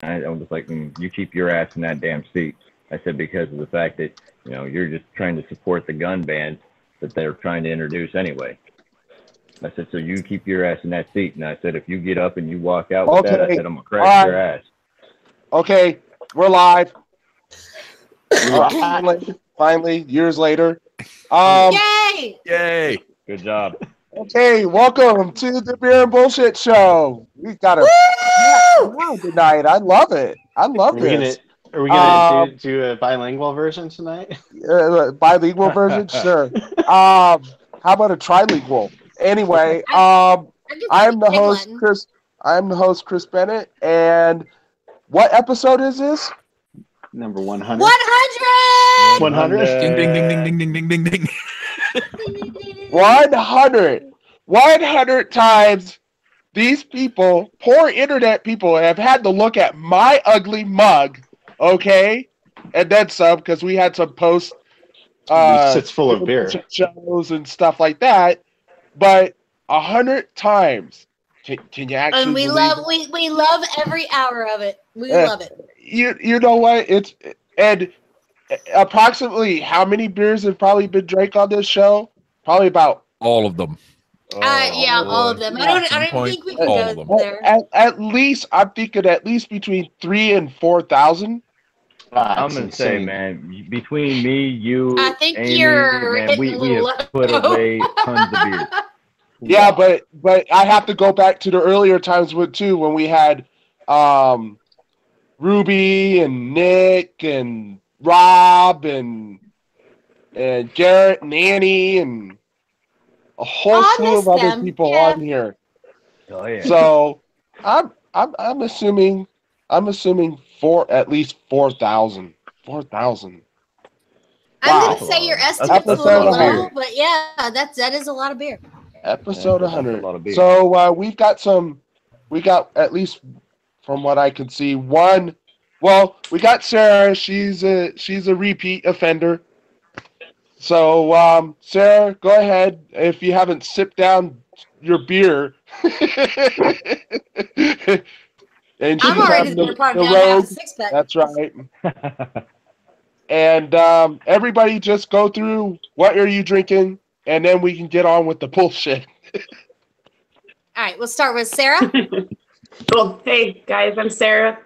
I was like, you keep your ass in that damn seat. I said, because of the fact that, you're just trying to support the gun bans that they're trying to introduce anyway. I said, so you keep your ass in that seat. And I said, if you get up and you walk out with that, I Okay. said, I'm going to crash All your right. ass. Okay, we're live. Finally, years later. Yay! Yay! Good job. Okay, welcome to the Beer and Bullshit Show. We got a wow tonight. I love it. I love this. Are we gonna do a bilingual version tonight? Bilingual version, sure. How about a trilingual? Anyway, I'm the host, Chris. I'm the host, Chris Bennett, and what episode is this? Number 100. 100! 100. Ding ding ding ding ding ding ding ding. 100. 100 times these people, poor internet people, have had to look at my ugly mug, okay? And then some, because we had some post it's full of beer shows and stuff like that. But 100 times. Can you actually? And we love every hour of it. We love it. You know what? And approximately how many beers have probably been drank on this show? Probably about all of them. Yeah, all of them. I don't think we can go there. At least I'm thinking at least between 3,000 and 4,000. I'm gonna say, man, between me, you, I think Amy, you're man, we have put away tons of beer. Yeah, but I have to go back to the earlier times when we had Ruby and Nick and Rob and Garrett and Annie and a whole slew of other people on here. Oh, yeah. So I'm assuming at least 4,000. 4,000. I'm gonna say your estimate's a little low, but yeah, that is a lot of beer. Episode 100. So we got at least from what I can see one. Well, we got Sarah. She's a repeat offender. So Sarah, go ahead. If you haven't sipped down your beer, and I'm already the rogue. That's right. And everybody, just go through what are you drinking. And then we can get on with the bullshit. All right, we'll start with Sarah. Cool. Hey, guys, I'm Sarah.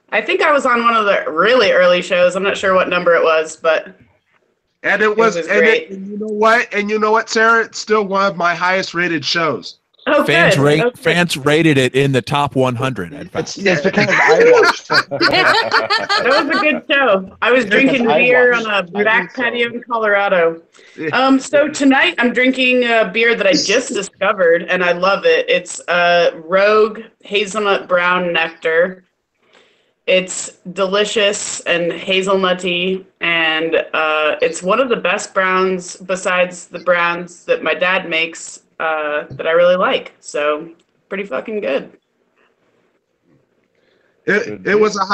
I think I was on one of the really early shows. I'm not sure what number it was, but it was great. And you know what? And you know what, Sarah? It's still one of my highest rated shows. Oh, fans rated it in the top 100. In fact. It's because I watched it. That was a good show. I was drinking beer on a back patio in Colorado. So tonight I'm drinking a beer that I just discovered, and I love it. It's Rogue Hazelnut Brown Nectar. It's delicious and hazelnutty, and it's one of the best browns besides the browns that my dad makes. That I really like, so pretty fucking good. It was a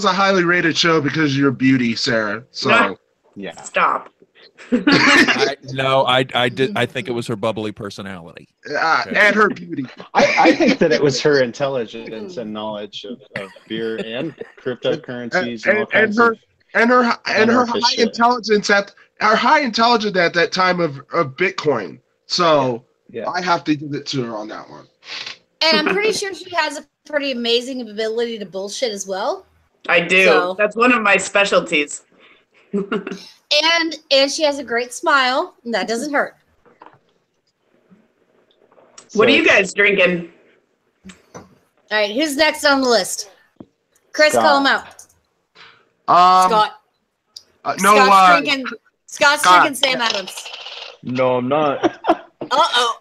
highly rated show because of your beauty, Sarah. So yeah, stop. I think it was her bubbly personality and her beauty. I think that it was her intelligence and knowledge of beer and cryptocurrencies and her high intelligence at that time of Bitcoin. So. Yeah. I have to give it to her on that one. And I'm pretty sure she has a pretty amazing ability to bullshit as well. I do. So. That's one of my specialties. and she has a great smile, and that doesn't hurt. What are you guys drinking? All right, who's next on the list? Chris, call him out. Scott. Scott's drinking Sam Adams. No, I'm not. Uh-oh.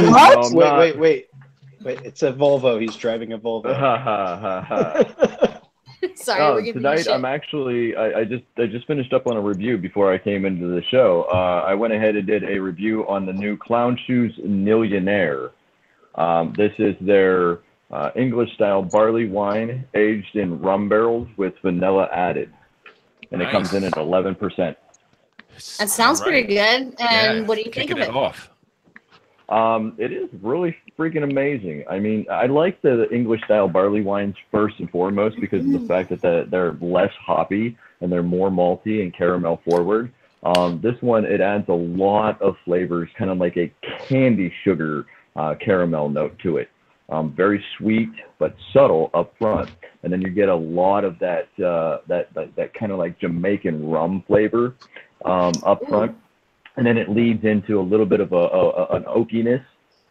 What? No, wait. It's a Volvo. He's driving a Volvo. Sorry, tonight I'm actually I just finished up on a review before I came into the show. I went ahead and did a review on the new Clown Shoes Millionaire. This is their English style barley wine aged in rum barrels with vanilla added. And it comes in at 11%. That sounds pretty good. And what do you think of it? It is really freaking amazing. I mean, I like the English style barley wines first and foremost because of the fact that they're less hoppy and they're more malty and caramel forward. This one, it adds a lot of flavors, kind of like a candy sugar caramel note to it. Very sweet but subtle up front, and then you get a lot of that kind of like Jamaican rum flavor up front, and then it leads into a little bit of an oakiness,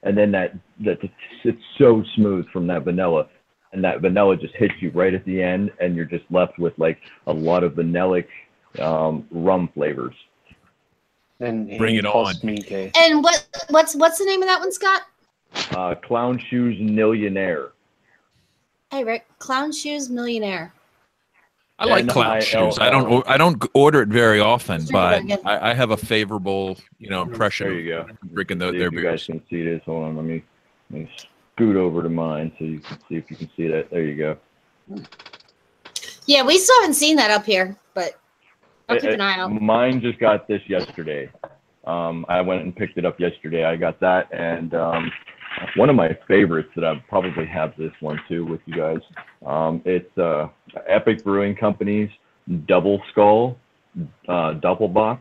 and then that it's so smooth from that vanilla, and that vanilla just hits you right at the end, and you're just left with like a lot of vanillic rum flavors. And Bring it on. And what's the name of that one, Scott? Clown Shoes Millionaire. Hey Rick, Clown Shoes Millionaire. I like Clown Shoes. I don't order it very often, but I have a favorable, impression. There you go. Drinking their You beers. guys can see this. Hold on, let me scoot over to mine so you can see if you can see that. There you go. Yeah, we still haven't seen that up here, but I'll keep an eye out. Mine just got this yesterday. I went and picked it up yesterday. I got that, and one of my favorites that I probably have this one too with you guys. It's Epic Brewing Company's Double Skull Doppelbock.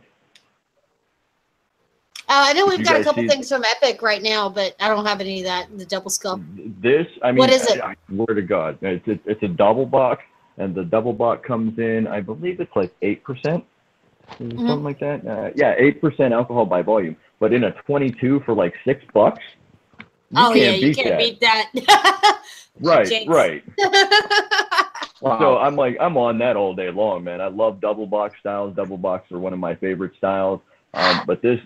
I know we've got a couple things from Epic right now, but I don't have any of that. The Double Skull. This, I mean, what is it? I swear to God, it's a Doppelbock, and the Doppelbock comes in, I believe it's like 8%. Something like that. Yeah, 8% alcohol by volume, but in a 22 for like $6. You can't beat that. Right. Wow. So I'm on that all day long, man. I love double box styles. Double box are one of my favorite styles. But this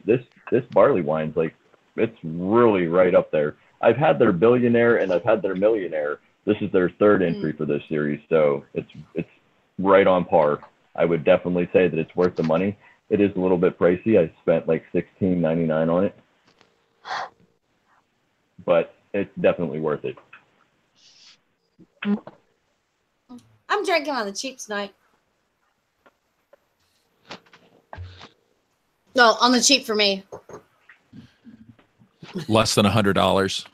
barley wine's like, it's really right up there. I've had their billionaire and I've had their millionaire. This is their third entry for this series, so it's right on par. I would definitely say that it's worth the money. It is a little bit pricey. I spent like $16.99 on it, but it's definitely worth it. I'm drinking on the cheap tonight. No, on the cheap for me. Less than $100.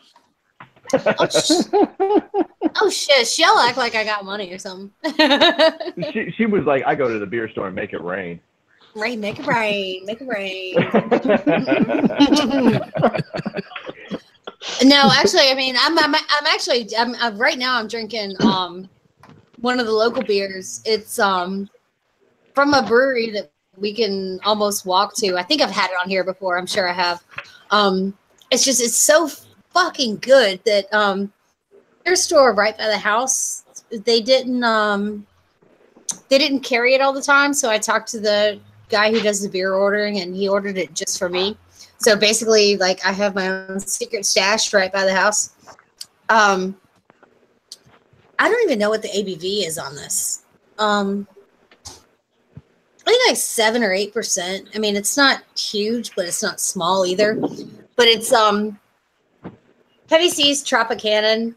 Oh shit! She'll act like I got money or something. She was like, I go to the beer store and make it rain. Make it rain. No, actually, I mean, I'm right now. I'm drinking one of the local beers. It's from a brewery that we can almost walk to. I think I've had it on here before. I'm sure I have. It's so fucking good that their store right by the house, they didn't carry it all the time. So I talked to the guy who does the beer ordering, and he ordered it just for me. So basically, like, I have my own secret stash right by the house. I don't even know what the ABV is on this. I think like 7 or 8%. I mean, it's not huge, but it's not small either. But it's Heavy Seas Tropicana.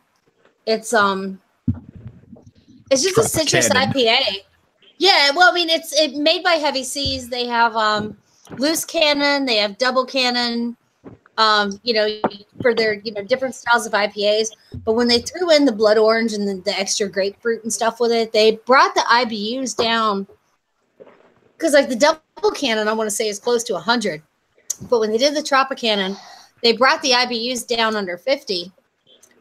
It's just a citrus IPA. Yeah, well, I mean, it's made by Heavy Seas. They have loose cannon, they have double cannon, for their different styles of IPAs. But when they threw in the blood orange and the extra grapefruit and stuff with it, they brought the IBUs down. Because like the double cannon, I want to say is close to 100, but when they did the Tropicana, they brought the IBUs down under 50.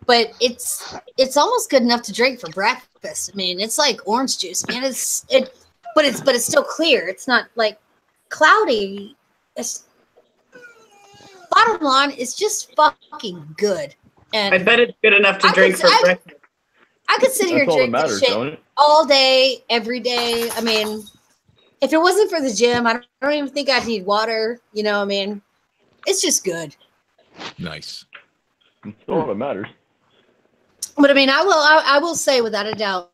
But it's almost good enough to drink for breakfast. I mean, it's like orange juice, man. But it's still clear. It's not like cloudy. Bottom line, it's just fucking good. And I bet it's good enough to drink for breakfast. I could sit here and drink this shit all day, every day. I mean, if it wasn't for the gym, I don't even think I'd need water. I mean, it's just good. Nice. That's all that matters. But I mean, I will say without a doubt,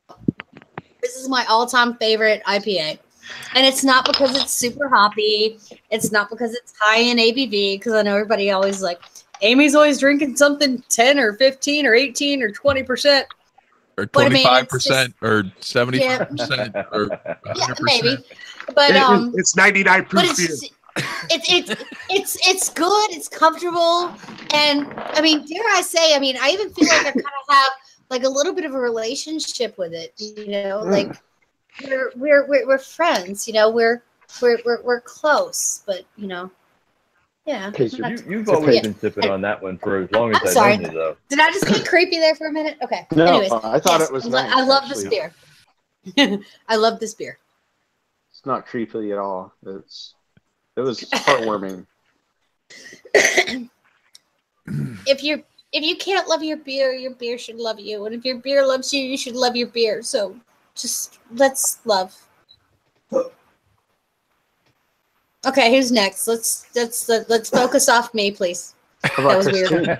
this is my all-time favorite IPA. And it's not because it's super hoppy. It's not because it's high in ABV, because I know everybody always like, Amy's always drinking something 10 or 15 or 18 or 20%. Or 25% or 75% or 100%. Yeah, maybe. But it's 99 proof beer. it's good. It's comfortable, and I mean, dare I say, I mean, I even feel like I kind of have like a little bit of a relationship with it. You know, like we're friends. You know, we're close, but you know, yeah. You've always been sipping on that one for as long as I've known you, though. Did I just get creepy there for a minute? Okay. No, anyways, I thought it was nice. I love actually. this beer. I love this beer. It's not creepy at all. It was heartwarming. If you can't love your beer should love you, and if your beer loves you, you should love your beer. So just let's love. Okay, who's next? Let's focus off me, please. That was weird.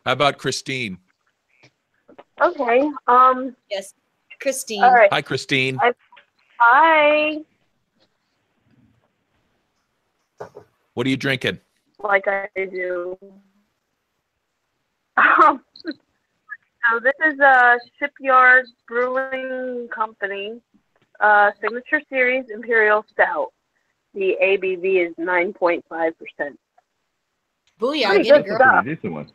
How about Christine? Okay. Yes, Christine. All right. Hi, Christine. Hi. What are you drinking? Like I do. So this is a Shipyard Brewing Company Signature Series Imperial Stout. The ABV is 9.5%. Booyah, get it, girl. Decent one.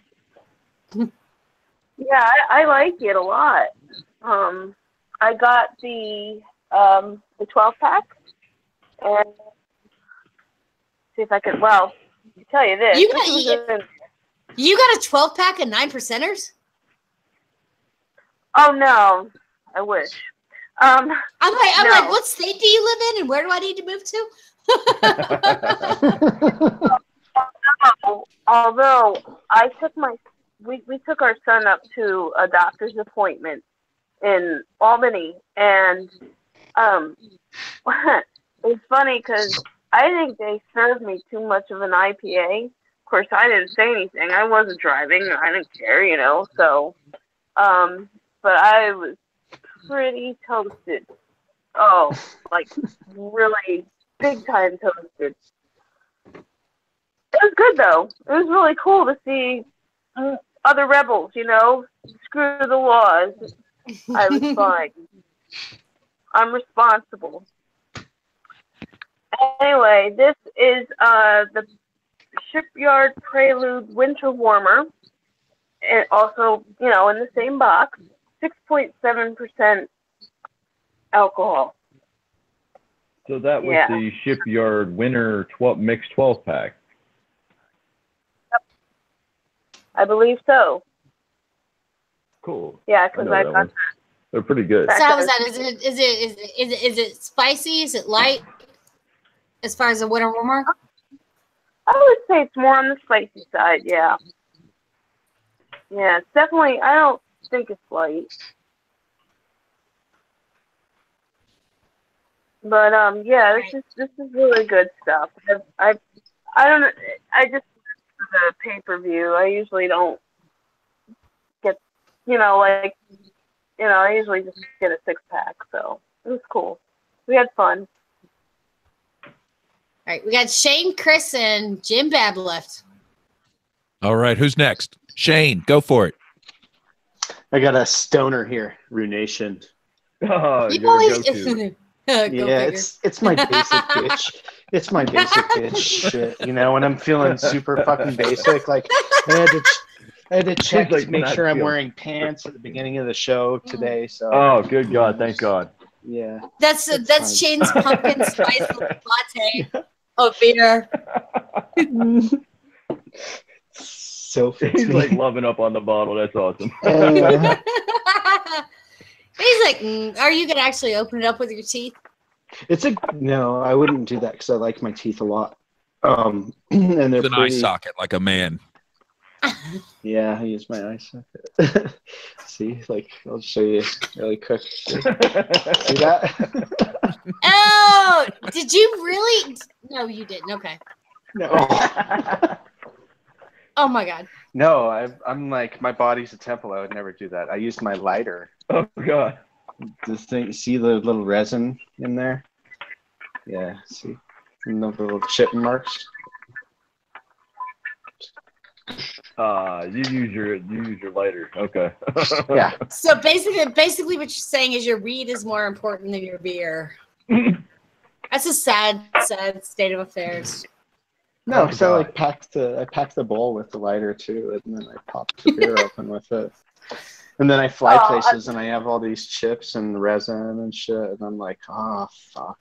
Yeah, I like it a lot. I got the 12-pack, and see if I could. Well, I'll tell you this. You got a 12-pack of 9%ers? Oh no, I wish. I'm like, what state do you live in, and where do I need to move to? Although I took we took our son up to a doctor's appointment in Albany, and it's funny because I think they served me too much of an IPA. Of course, I didn't say anything. I wasn't driving. I didn't care, you know. So, but I was pretty toasted. Oh, like really big time toasted. It was good though. It was really cool to see other rebels, you know, screw the laws. I was fine. I'm responsible. Anyway, this is the Shipyard Prelude Winter Warmer. And also, you know, in the same box, 6.7% alcohol. So that was the Shipyard Winter Mixed 12-pack. I believe so. Cool. Yeah, because I got that. They're pretty good. So how was that? Is it spicy? Is it light? As far as a winter warmer? I would say it's more on the spicy side, yeah. Yeah, it's definitely, I don't think it's light. But yeah, this is really good stuff. I don't know, I just the pay-per-view. I usually don't get, you know, like, you know, I usually just get a 6-pack, so it was cool. We had fun. All right, we got Shane, Chris, and Jim Bab left. All right, who's next? Shane, go for it. I got a stoner here, Runation. Oh, you always yeah, it's my basic bitch. It's my basic bitch shit. You know, when I'm feeling super fucking basic, like I had to check to make sure I'm wearing pants at the beginning of the show today. So. Oh, good God! Thank God. Yeah. That's Shane's pumpkin spice latte of beer. So he's like loving up on the bottle. That's awesome. He's like, are you gonna actually open it up with your teeth? No, I wouldn't do that because I like my teeth a lot. And they're an eye socket like a man. Yeah, I use my eye socket. See, like I'll show you really quick. See that? Oh, did you really? No, you didn't. Okay. No. Oh my God. No, I'm like, my body's a temple. I would never do that. I used my lighter. Oh God. This thing, see the little resin in there? Yeah, see? And the little chip marks. You use your lighter. Okay. Yeah. So basically what you're saying is your weed is more important than your beer. That's a sad state of affairs. No, because I packed the bowl with the lighter too, and then I popped the beer open with it. And then I fly places and I have all these chips and resin and shit, and I'm like, oh fuck,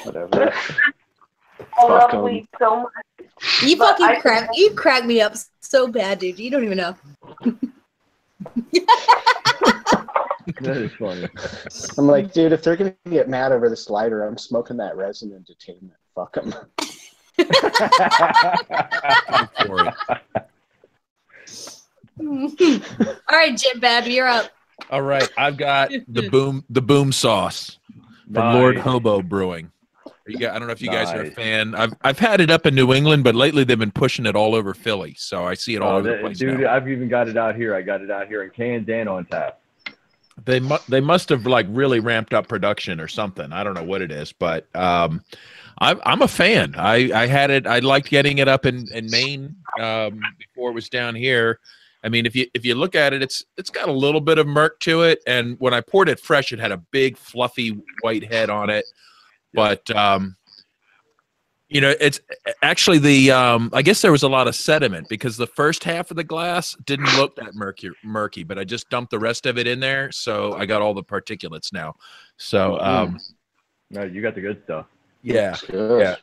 whatever. I love weed so much. You crack me up so bad, dude. You don't even know. That is funny. I'm like, dude, if they're gonna get mad over this lighter, I'm smoking that resin entertainment. Fuck them. All right, Jim Bab, you're up. All right, I've got the boom sauce from Lord Hobo Brewing. I don't know if you guys are a fan. I've had it up in New England, but lately they've been pushing it all over Philly, so I see it all over the place. Dude, now. I've even got it out here. I got it out here in cans and on tap. They must have like really ramped up production or something. I don't know what it is, but I'm a fan. I had it. I liked getting it up in Maine before it was down here. I mean, if you look at it, it's got a little bit of murk to it, and when I poured it fresh, it had a big fluffy white head on it. But it's actually the I guess there was a lot of sediment because the first half of the glass didn't look that murky, but I just dumped the rest of it in there, so I got all the particulates now. So no, you got the good stuff. Yeah, yeah.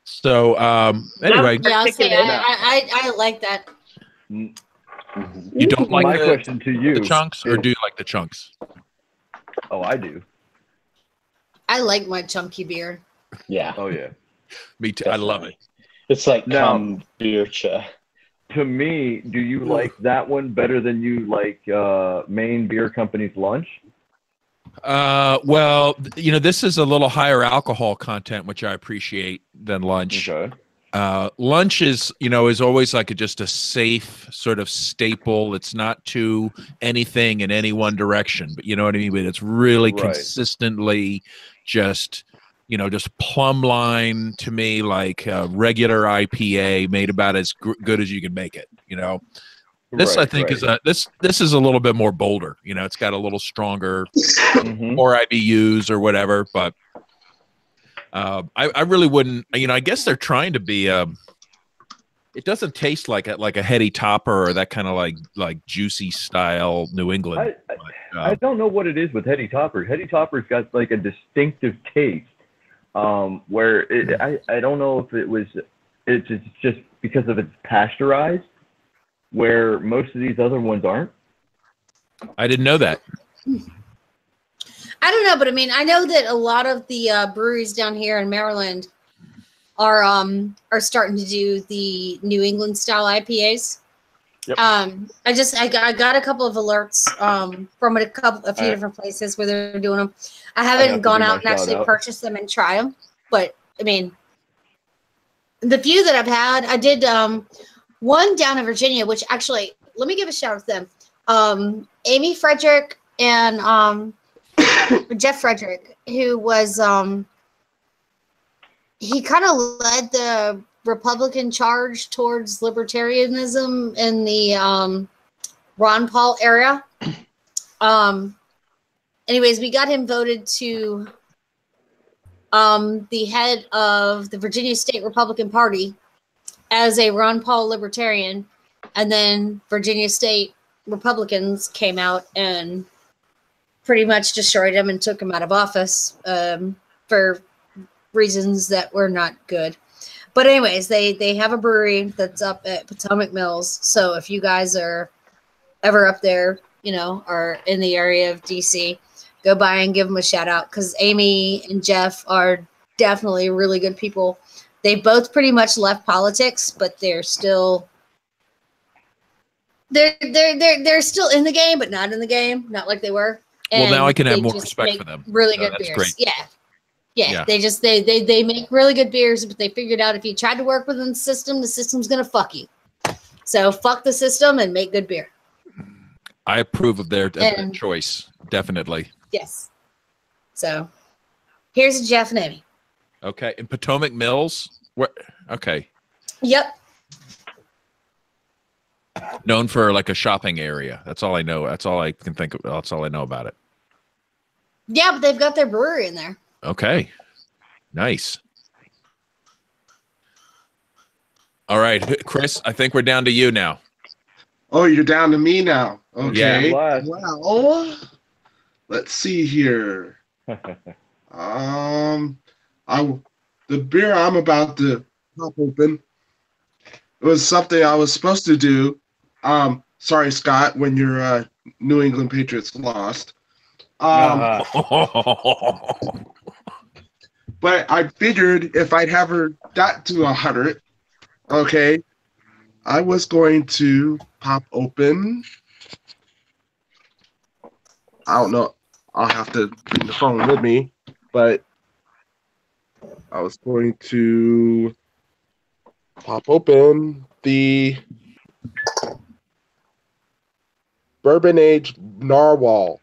So anyway, yeah, I like that. You don't like my question to you the chunks, or do you like the chunks? Oh, I do. I like my chunky beer. Yeah. Oh yeah. Me too. I love it. It's like kombucha. To me, do you like that one better than you like Maine Beer Company's Lunch? Well, this is a little higher alcohol content, which I appreciate than Lunch. Okay. Lunch is always like just a safe sort of staple. It's not too anything in any one direction, but you know what I mean? But it's really consistently just plumb line to me, like a regular IPA made about as good as you can make it. This I think is this is a little bit more bolder. It's got a little stronger, more IBUs or whatever. But I really wouldn't. I guess they're trying to be. It doesn't taste like a heady topper or that kind of like juicy style New England. I don't know what it is with heady toppers. Heady toppers got like a distinctive taste. Where I don't know if it's just because of it's pasteurized, where most of these other ones aren't. I didn't know that. I don't know, but I mean, I know that a lot of the breweries down here in Maryland are starting to do the New England style IPAs. Yep. I got a couple of alerts from a few different places where they're doing them. I haven't gone out and actually purchased them and try them, but I mean, the few that I've had, I did one down in Virginia, which actually, let me give a shout out to them. Amy Frederick and Jeff Frederick, who was he kind of led the Republican charge towards libertarianism in the Ron Paul era. Anyways, we got him voted to the head of the Virginia State Republican Party as a Ron Paul libertarian, and then Virginia State Republicans came out and pretty much destroyed him and took him out of office for reasons that were not good. But anyways, they have a brewery that's up at Potomac Mills. So if you guys are ever up there, are in the area of DC, go by and give them a shout out, because Amy and Jeff are definitely really good people. They both pretty much left politics, but they're still they're still in the game, but not in the game, not like they were. And well, now I can have more respect for them. Really good beers. Great. Yeah. They make really good beers, but they figured out if you tried to work within the system's gonna fuck you. So fuck the system and make good beer. I approve of their choice, definitely. Yes. So here's Jeff and Amy. Okay, in Potomac Mills. What? Okay. Yep. Known for like a shopping area. That's all I know. That's all I can think of. That's all I know about it. Yeah, but they've got their brewery in there. Okay. Nice. All right, Chris, I think we're down to you now. Oh, you're down to me now. Okay. Yeah. Well, let's see here. The beer I'm about to pop open, it was something I was supposed to do. Sorry, Scott, when your New England Patriots lost. But I figured if I'd have her got to 100, okay, I was going to pop open. I don't know. I'll have to bring the phone with me, but I was going to pop open the bourbon aged narwhal.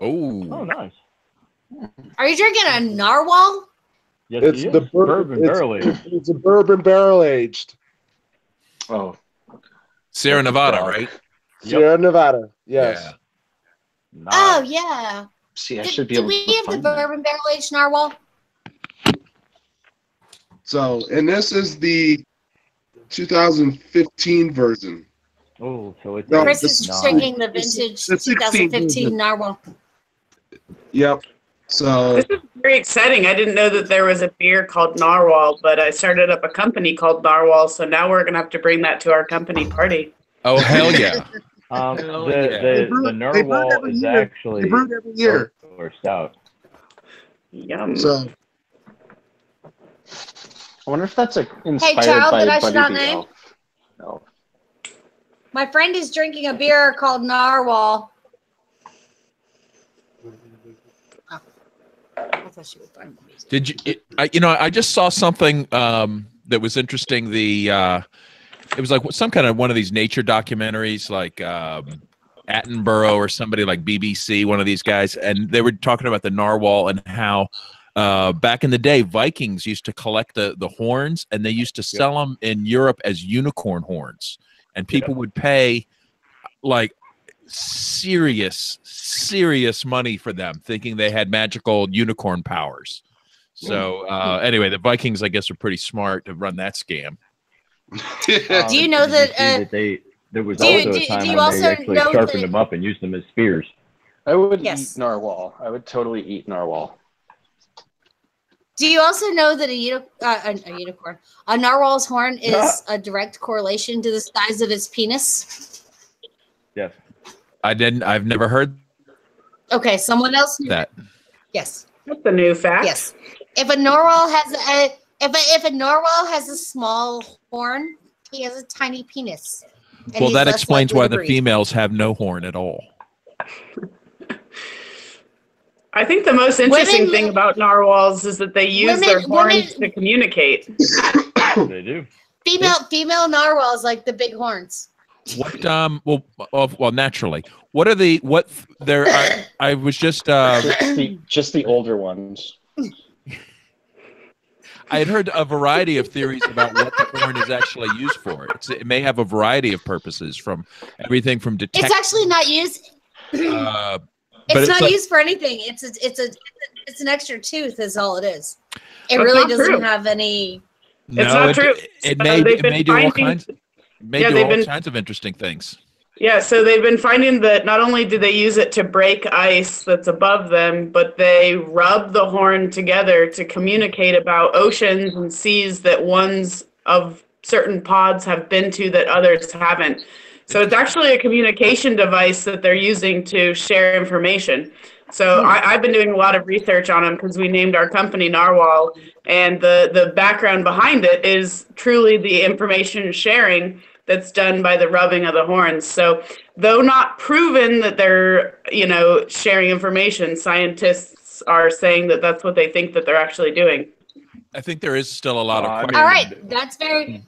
Oh, nice. Are you drinking a narwhal? Yes, it's the bourbon barrel aged. It's a bourbon barrel aged. Oh, Sierra Nevada, right? Sierra Nevada, yes. Yeah. Nice. Oh yeah. See, I should be able we to have the find that. bourbon barrel aged narwhal? So, and this is the 2015 version. Oh, so it's Chris is drinking the vintage 2015 narwhal. Yep. So this is very exciting. I didn't know that there was a beer called Narwhal, but I started up a company called Narwhal, so now we're gonna have to bring that to our company party. Oh hell yeah! The narwhal is actually they brew it every year or stout. Yum. So I wonder if that's inspired child by that I should not Buddy the name? Elf. No. My friend is drinking a beer called Narwhal. Oh. I thought she would find the music. Did you? I just saw something that was interesting. It was like some kind of one of these nature documentaries, like Attenborough or somebody like BBC, one of these guys, and they were talking about the narwhal and how back in the day Vikings used to collect the horns, and they used to sell them in Europe as unicorn horns, and people would pay like serious money for them, thinking they had magical unicorn powers. So anyway, the Vikings, I guess, are pretty smart to run that scam. Do you know that? There was also a time when they actually sharpened them up and used them as spears. I would eat narwhal. I would totally eat narwhal. Do you also know that a narwhal's horn is a direct correlation to the size of its penis? Yes. I've never heard. Okay, someone else knew that. Yes. That's a new fact. Yes. If a narwhal has if a narwhal has a small horn, he has a tiny penis. Well, that explains why the females have no horn at all. I think the most interesting thing about narwhals is that they use their horns to communicate. They do. Female narwhals like the big horns. What? Well, naturally. What are there? I was just just the older ones. I had heard a variety of theories about what the horn is actually used for. It may have a variety of purposes, from everything from detection. It's actually not used. It's not used for anything. It's an extra tooth, is all it is. It really doesn't have any. It's not true. It may do all kinds. All kinds of interesting things. Yeah, so they've been finding that not only do they use it to break ice that's above them, but they rub the horn together to communicate about oceans and seas that ones of certain pods have been to that others haven't. So it's actually a communication device that they're using to share information. So I've been doing a lot of research on them because we named our company Narwhal, and the background behind it is truly the information sharing that's done by the rubbing of the horns. So though not proven that they're, sharing information, scientists are saying that that's what they think that they're actually doing. I think there is still a lot of questions. All right, that's very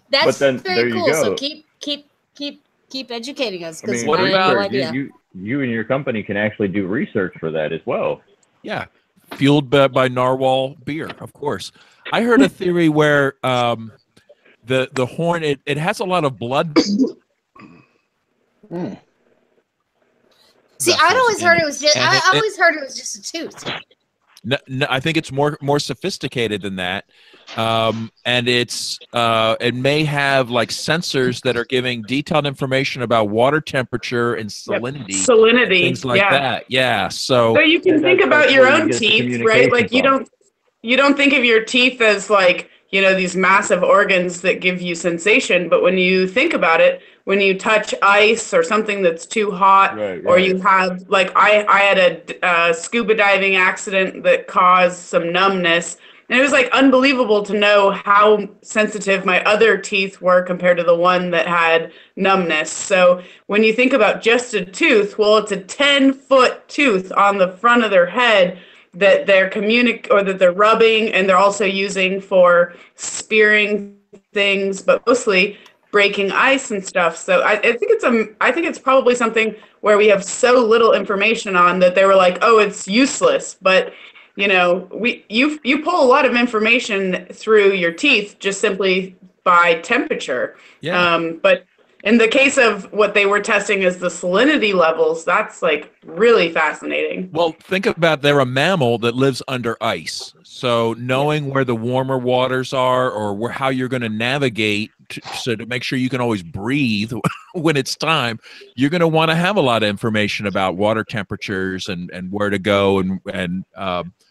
cool. Go. So keep educating us, because what I have no idea. You and your company can actually do research for that as well. Yeah, fueled by Narwhal beer, of course. I heard a theory where the horn it has a lot of blood. See, I'd always heard it was just. I always heard it was just a tooth. No, I think it's more sophisticated than that, and it may have like sensors that are giving detailed information about water temperature and salinity, things like that. Yeah, so you can think about your own teeth, right? Like you don't think of your teeth as like, you know, these massive organs that give you sensation, but when you think about it, when you touch ice or something that's too hot, or you have, like, I had a scuba diving accident that caused some numbness, and it was like unbelievable to know how sensitive my other teeth were compared to the one that had numbness. So when you think about just a tooth, well, it's a 10-foot tooth on the front of their head that they're that they're rubbing, and they're also using for spearing things, but mostly breaking ice and stuff. So I think it's probably something where we have so little information on that they were like, oh, it's useless. But you know, you pull a lot of information through your teeth just simply by temperature. Yeah. But in the case of what they were testing as the salinity levels, that's like really fascinating. Well, think about they're a mammal that lives under ice. So knowing where the warmer waters are, or how you're going to navigate to make sure you can always breathe when it's time, you're going to want to have a lot of information about water temperatures and where to go and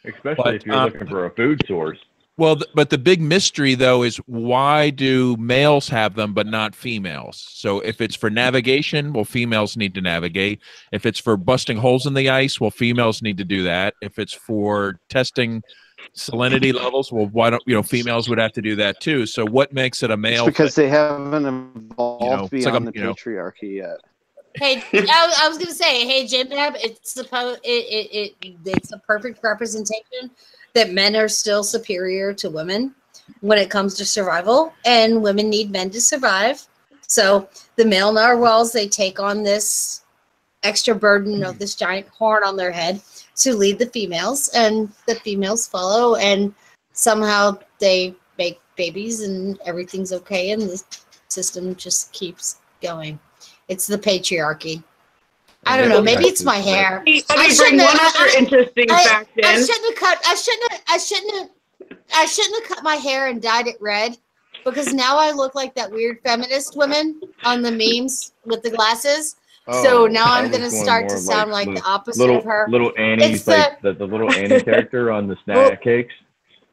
especially if you're looking for a food source. Well, but the big mystery, though, is why do males have them but not females? So if it's for navigation, well, females need to navigate. If it's for busting holes in the ice, well, females need to do that. If it's for testing salinity levels, well, why don't females would have to do that too? So what makes it a male? It's because they haven't evolved beyond the patriarchy yet. Hey, I was gonna say, hey, Jim Bab, it's a perfect representation that men are still superior to women when it comes to survival, and women need men to survive. So the male narwhals, they take on this extra burden of this giant horn on their head to lead the females, and the females follow, and somehow they make babies and everything's okay, and the system just keeps going. It's the patriarchy. I don't know. Maybe it's my hair. I shouldn't have. One other interesting fact in. I shouldn't have cut my hair and dyed it red, because now I look like that weird feminist woman on the memes with the glasses. So now I'm gonna start to sound like the opposite of her. Little Annie's like the little Annie character on the snack cakes.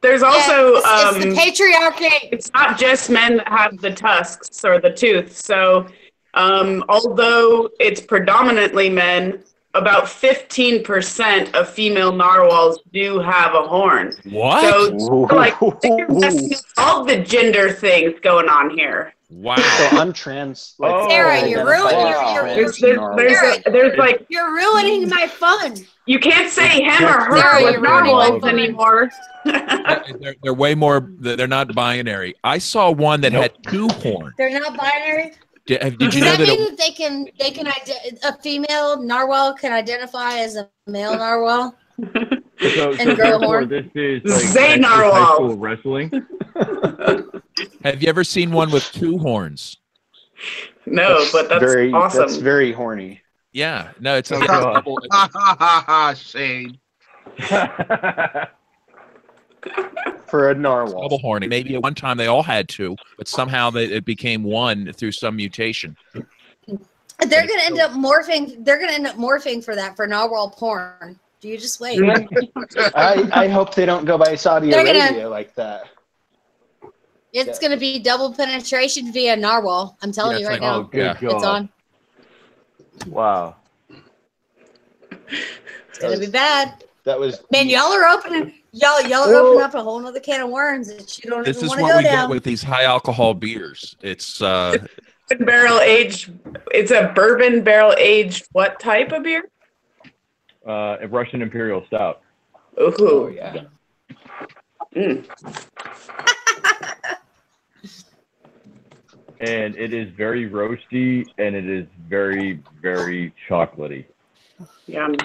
There's also it's the patriarchy. It's not just men that have the tusks or the tooth. So although it's predominantly men, about 15% of female narwhals do have a horn. What? So like all the gender things going on here. Wow. So I'm trans. Like, Sarah, you're ruining. There's like you're ruining my fun. You can't say him or her with narwhals anymore. They're way more. They're not binary. I saw one that had two horns. They're not binary. Did you know that? Mean that a female narwhal can identify as a male narwhal? And grow a horn. This is like Zay narwhal. high school wrestling. Have you ever seen one with two horns? No, but that's awesome. That's very horny. Yeah. No, it's a double. Shade. For a narwhal. Double horny. Maybe at one time they all had two, but somehow it became one through some mutation. They're gonna end up morphing. They're gonna end up morphing for narwhal porn. Do you just wait? I hope they don't go by Saudi Arabia like that. It's gonna be double penetration via narwhal. I'm telling you right now. Oh, good God. It's on. Wow. It's gonna be bad. That was man. Y'all are opening opening up a whole nother can of worms that you don't even want to go down. This is what we get with these high alcohol beers. It's barrel aged. It's a bourbon barrel aged. What type of beer? A Russian Imperial Stout. Oh yeah. And it is very roasty, and it is very, very chocolatey. Yum.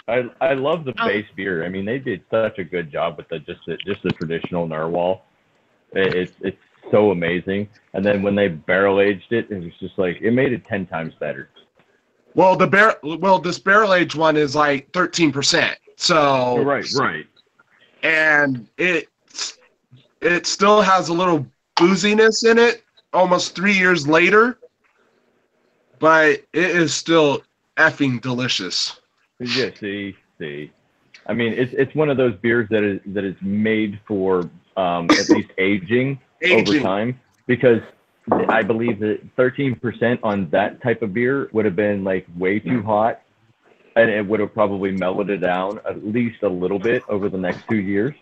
I love the base beer. I mean, they did such a good job with just the traditional narwhal. It's so amazing. And then when they barrel aged it, it was just like it made it 10 times better. Well, this barrel aged one is like 13%. So right. And it still has a little booziness in it almost 3 years later, but it is still effing delicious. Yeah, see. I mean, it's one of those beers that is made for at least aging over time, because I believe that 13% on that type of beer would have been like way too hot, and it would have probably mellowed it down at least a little bit over the next 2 years.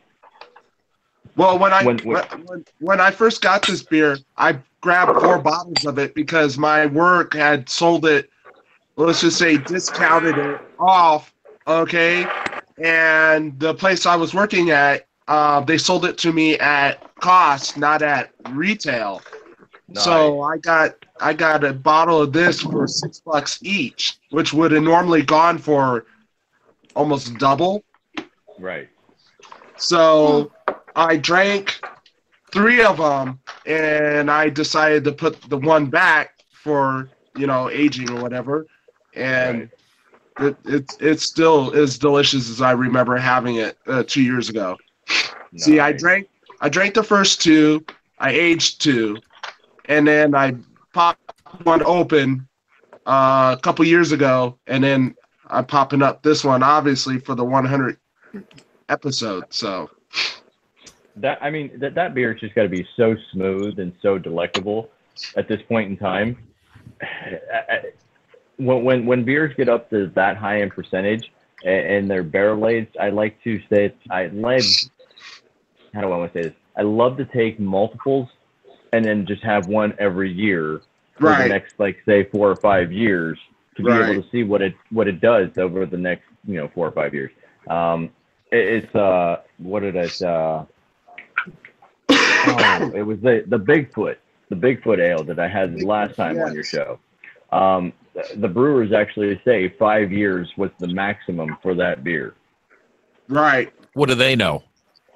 Well, when I first got this beer, I grabbed 4 bottles of it because my work had sold it, let's just say discounted it off, okay? And the place I was working at, they sold it to me at cost, not at retail. Nice. So I got a bottle of this for $6 each, which would have normally gone for almost double. Right. So I drank 3 of them, and I decided to put the one back for, aging or whatever. And it still is delicious as I remember having it 2 years ago. Nice. See, I drank the first 2, I aged 2, and then I popped one open a couple years ago, and then I'm popping up this one, obviously, for the 100 episode. So that beer has just got to be so smooth and so delectable at this point in time. When beers get up to that high in percentage and they're barrel aged, I like to say how do I want to say this? I love to take multiples and then just have one every year for the next, like, say, 4 or 5 years to be able to see what it does over the next 4 or 5 years. It's what did I say? It was the Bigfoot ale that I had last time on your show. The brewers actually say 5 years was the maximum for that beer. Right. What do they know?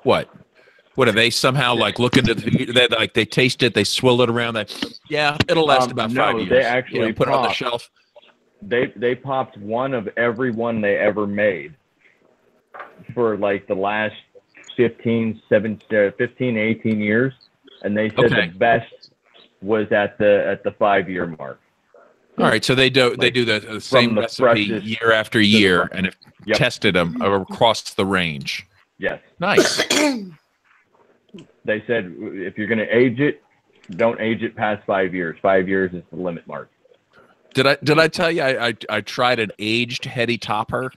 What do they somehow like look into they taste it, they swill it around it'll last about 5 years. They actually put it on the shelf. They popped one of every one they ever made for like the last 15, 18 years, and they said the best was at the 5 year mark. All right, so they do the same recipe year after year, and have tested them across the range. Yes. Nice. They said if you're going to age it, don't age it past 5 years. 5 years is the limit mark. Did I tell you I tried an aged heady topper?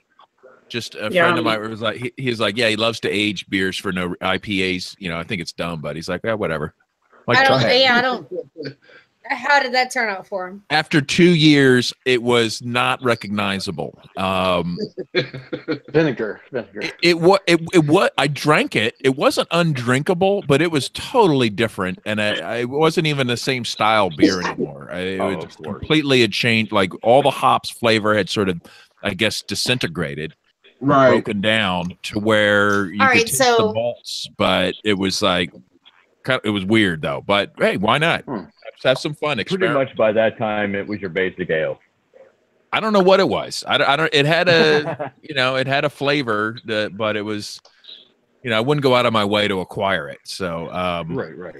Just a friend of mine was like, he's like, he loves to age beers for no IPAs. I think it's dumb, but he's like, whatever. Like, I don't. How did that turn out for him? After 2 years, it was not recognizable. Vinegar. It I drank it. It wasn't undrinkable, but it was totally different, and it wasn't even the same style beer anymore. It was completely had changed. Like all the hops flavor had sort of, I guess, disintegrated, broken down to where you could taste the malts, but it was like, it was weird though. But hey, why not? Have some fun. Pretty much by that time, it was your basic ale. I don't know what it was. I don't. It had a, it had a flavor, but it was, I wouldn't go out of my way to acquire it. So, right.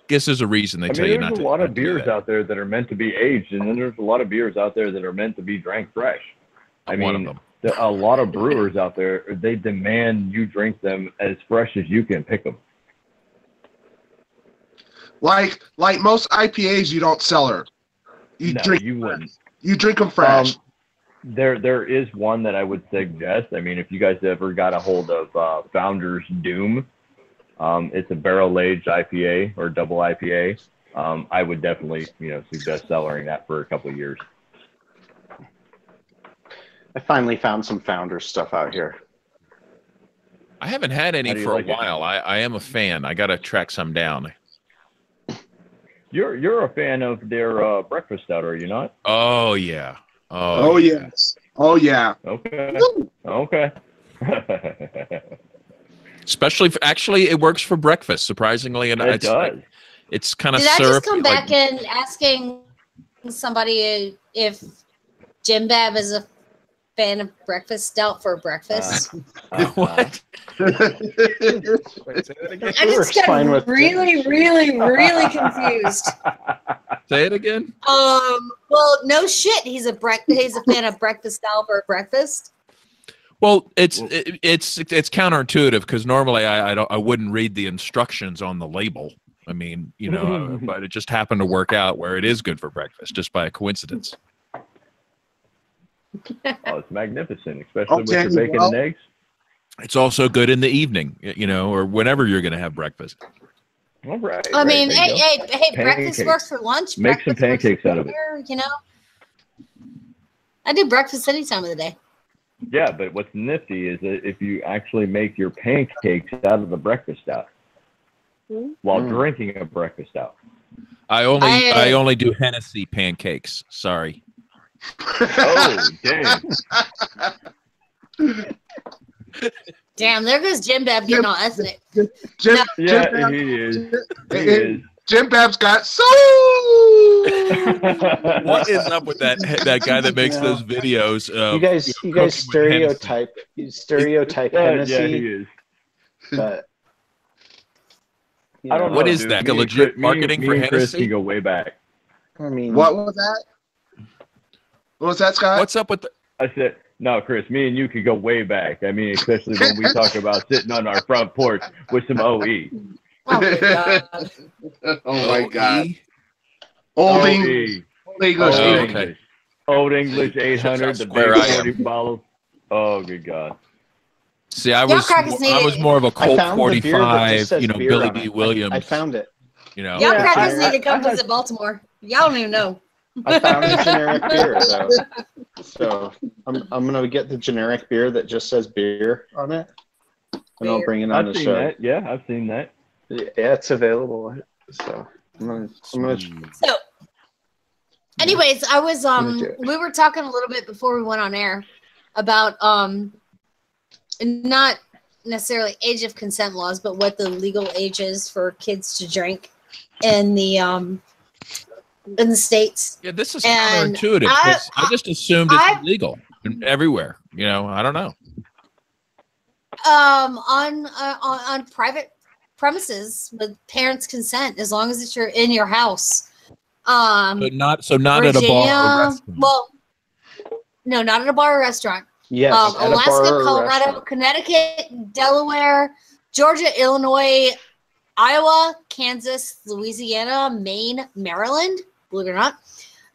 Guess there's a reason they tell you not to. There's a lot of beers out there that are meant to be aged, and then there's a lot of beers out there that are meant to be drank fresh. I'm one of them. A lot of brewers out there, they demand you drink them as fresh as you can pick them. Like most IPAs, you don't cellar. You drink them fresh. There is one that I would suggest. I mean, if you guys ever got a hold of Founder's Doom, it's a barrel-aged IPA or double IPA. I would definitely, suggest cellaring that for a couple of years. I finally found some Founder stuff out here. I haven't had any for a while. I am a fan. I got to track some down. You're a fan of their breakfast stout, are you not? Oh yeah. Oh yes. Oh yeah. Okay. Especially, actually, it works for breakfast. Surprisingly, and it does. It's kind of syrupy. Did I just come back in asking somebody if Jim Bab is a fan of breakfast stout for breakfast. What? Wait, say that again. I just got really confused. Say it again. Well, no shit. He's a fan of breakfast stout for breakfast. Well, it's counterintuitive because normally I wouldn't read the instructions on the label. I mean, you know, but it just happened to work out where it is good for breakfast, just by a coincidence. Oh, it's magnificent, especially with your bacon and eggs. It's also good in the evening, you know, or whenever you're going to have breakfast. All right. I mean, hey, breakfast works for lunch. Make some pancakes out of it. You know, I do breakfast any time of the day. Yeah, but what's nifty is that if you actually make your pancakes out of the breakfast stout while drinking a breakfast stout. I only do Hennessy pancakes. Sorry. Oh, damn. Damn, there goes Jim Bab getting all ethnic. Jim He is. Jim Bab's got so. What is up with that guy that makes those videos? You guys stereotype Hennessy. Yeah, he is. But I don't know. What is that? Like legit marketing for Hennessy? Chris can go way back. I mean, what was that? What was that, Scott? What's up with the? I said, no, Chris, me and you could go way back. I mean, especially when we talk about sitting on our front porch with some OE. Oh my god. Oh my god. Old English. Okay. Old English 800, the big 40 bottles. Oh, good God. See, I was more of a Colt 45, you know, Billy D. Williams. I found it. You know, Y'all crackers need to come visit Baltimore. Y'all don't even know. I found a generic beer, though. So I'm gonna get the generic beer that just says beer on it, and I'll bring it on the show. That. Yeah, I've seen that. Yeah, it's available. So I'm gonna. So, anyways, I was we were talking a little bit before we went on air about not necessarily age of consent laws, but what the legal age is for kids to drink in the states. Yeah, this is counterintuitive. I just assumed it's illegal everywhere. You know, I don't know. On private premises with parents' consent, as long as it's in your house. But not Virginia, at a bar or restaurant. Well, no, not at a bar or restaurant. Yes, Alaska, Colorado, Connecticut, Delaware, Georgia, Illinois, Iowa, Kansas, Louisiana, Maine, Maryland, believe it or not,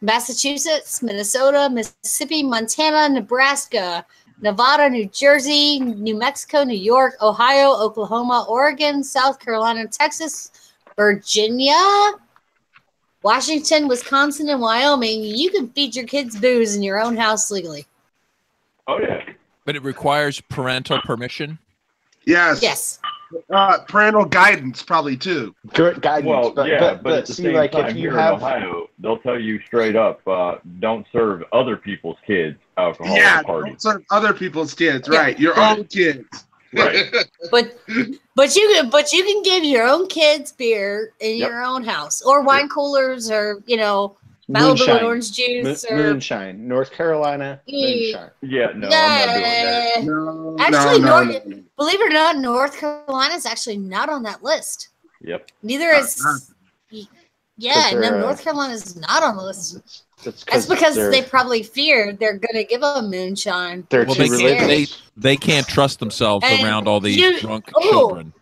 Massachusetts, Minnesota, Mississippi, Montana, Nebraska, Nevada, New Jersey, New Mexico, New York, Ohio, Oklahoma, Oregon, South Carolina, Texas, Virginia, Washington, Wisconsin, and Wyoming. You can feed your kids booze in your own house legally. Oh, yeah. But it requires parental permission? Yes. Yes. Parental guidance, probably, too. Well, Guidance. but at the same time, if you here have in Ohio, they'll tell you straight up, don't serve other people's kids alcohol at parties. Don't serve other people's kids, right? Your own kids. Right. But you can give your own kids beer in your own house, or wine coolers, or Malibu and orange juice, or moonshine. North Carolina moonshine. Yeah, no, I'm not doing that. Actually, believe it or not, North Carolina is actually not on that list. Yep. Neither is. North Carolina is not on the list. That's because they probably fear they're going to give them moonshine. They can't trust themselves around all these drunk children.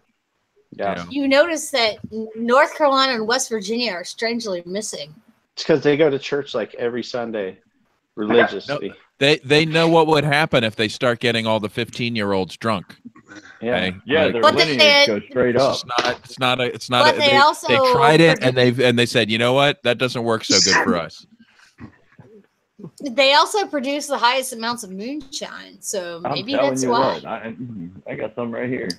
Yeah. You notice that North Carolina and West Virginia are strangely missing. It's because they go to church like every Sunday religiously. No, they know what would happen if they start getting all the 15-year-olds drunk. Yeah. Okay? Yeah, their lineage goes straight up. It's not. But they tried it and they said, you know what? That doesn't work so good for us. They also produce the highest amounts of moonshine, so maybe that's why. I got some right here.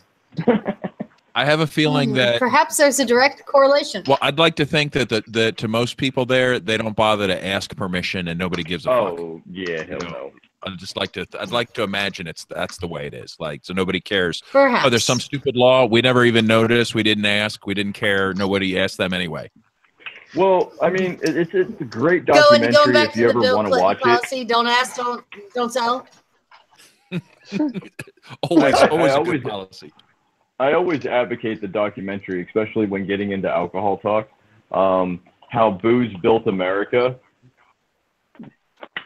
I have a feeling that perhaps there's a direct correlation. Well, I'd like to think that to most people there, they don't bother to ask permission, and nobody gives a fuck. Oh yeah, hell no. I'd like to imagine that's the way it is. Like, so nobody cares. Perhaps. Oh, there's some stupid law we never even noticed. We didn't ask. We didn't care. Nobody asked them anyway. Well, I mean, it's a great documentary going back if you to the ever Bill want to Clinton watch policy, don't ask, don't tell. always I a good policy. I always advocate the documentary, especially when getting into alcohol talk. How booze built America.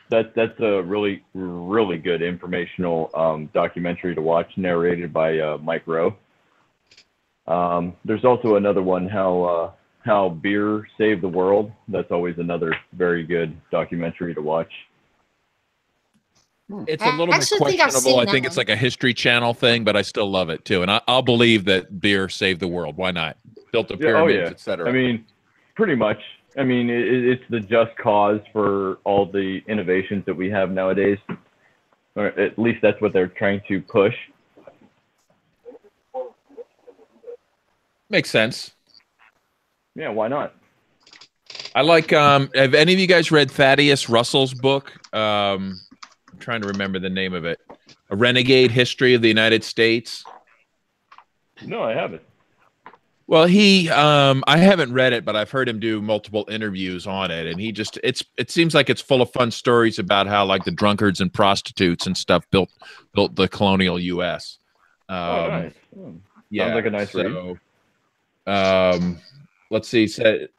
That's a really, really good informational documentary to watch, narrated by Mike Rowe. There's also another one, how beer saved the world. That's always another very good documentary to watch. It's a little bit questionable. I think it's like a History Channel thing, but I still love it too. And I'll believe that beer saved the world. Why not? Built the pyramids, etc. I mean, pretty much. I mean, it's the just cause for all the innovations that we have nowadays. Or at least that's what they're trying to push. Makes sense. Yeah, why not? I like. Have any of you guys read Thaddeus Russell's book? I'm trying to remember the name of it. A Renegade History of the United States. No, I haven't. Well, I haven't read it, but I've heard him do multiple interviews on it, and it seems like it's full of fun stories about how like the drunkards and prostitutes and stuff built the colonial U.S. Nice. Yeah, sounds like a nice read. Let's see.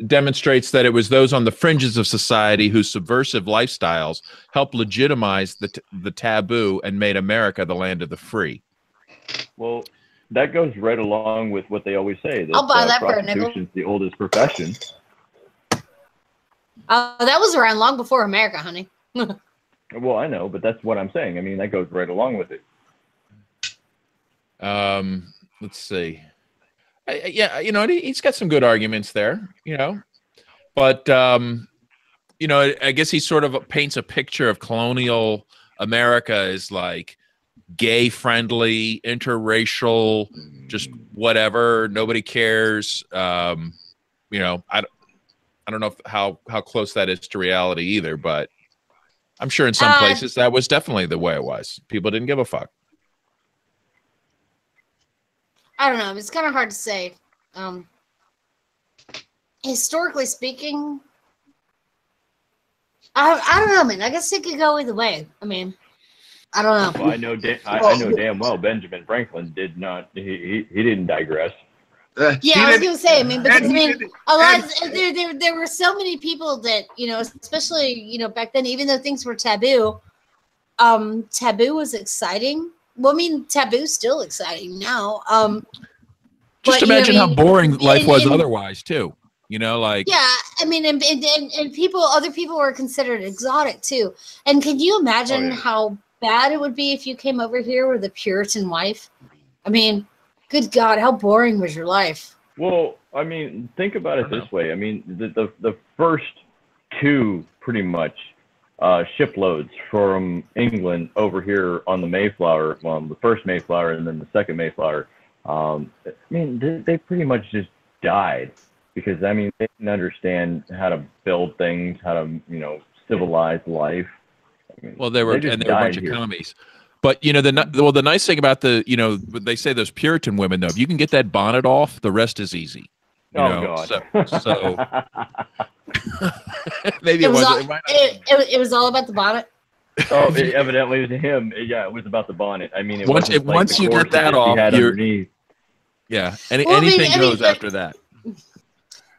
Demonstrates that it was those on the fringes of society whose subversive lifestyles helped legitimize the taboo and made America the land of the free. Well, that goes right along with what they always say. That, I'll buy that for a nickel. Prostitution's the oldest profession. That was around long before America, honey. Well, I know, but that's what I'm saying. I mean, that goes right along with it. Let's see. Yeah, he's got some good arguments there, but I guess he sort of paints a picture of colonial America as like gay friendly, interracial, just whatever, nobody cares. I don't know how close that is to reality either, but I'm sure in some places that was definitely the way it was. People didn't give a fuck. I don't know. It's kind of hard to say. Historically speaking, I don't know, man. I guess it could go either way. I mean, I don't know. Well, I know damn well Benjamin Franklin did not. He didn't digress. Yeah, I was gonna say. I mean, because a lot. There were so many people that especially back then, even though things were taboo, taboo was exciting. Well, I mean, taboo's still exciting now. Just imagine how boring life was otherwise, too. Yeah, I mean, and other people were considered exotic too. And can you imagine how bad it would be if you came over here with a Puritan wife? I mean, good God, how boring was your life? Well, I mean, think about it this way. I mean, the first two pretty much shiploads from England over here on the Mayflower, the first Mayflower and then the second Mayflower. I mean, they pretty much just died because, I mean, they didn't understand how to build things, how to, civilize life. I mean, they were a bunch of commies. But, the nice thing about they say those Puritan women, though, if you can get that bonnet off, the rest is easy. God. So maybe it was all about the bonnet. Evidently to him, it was about the bonnet. I mean, once you get that off, anything goes after that.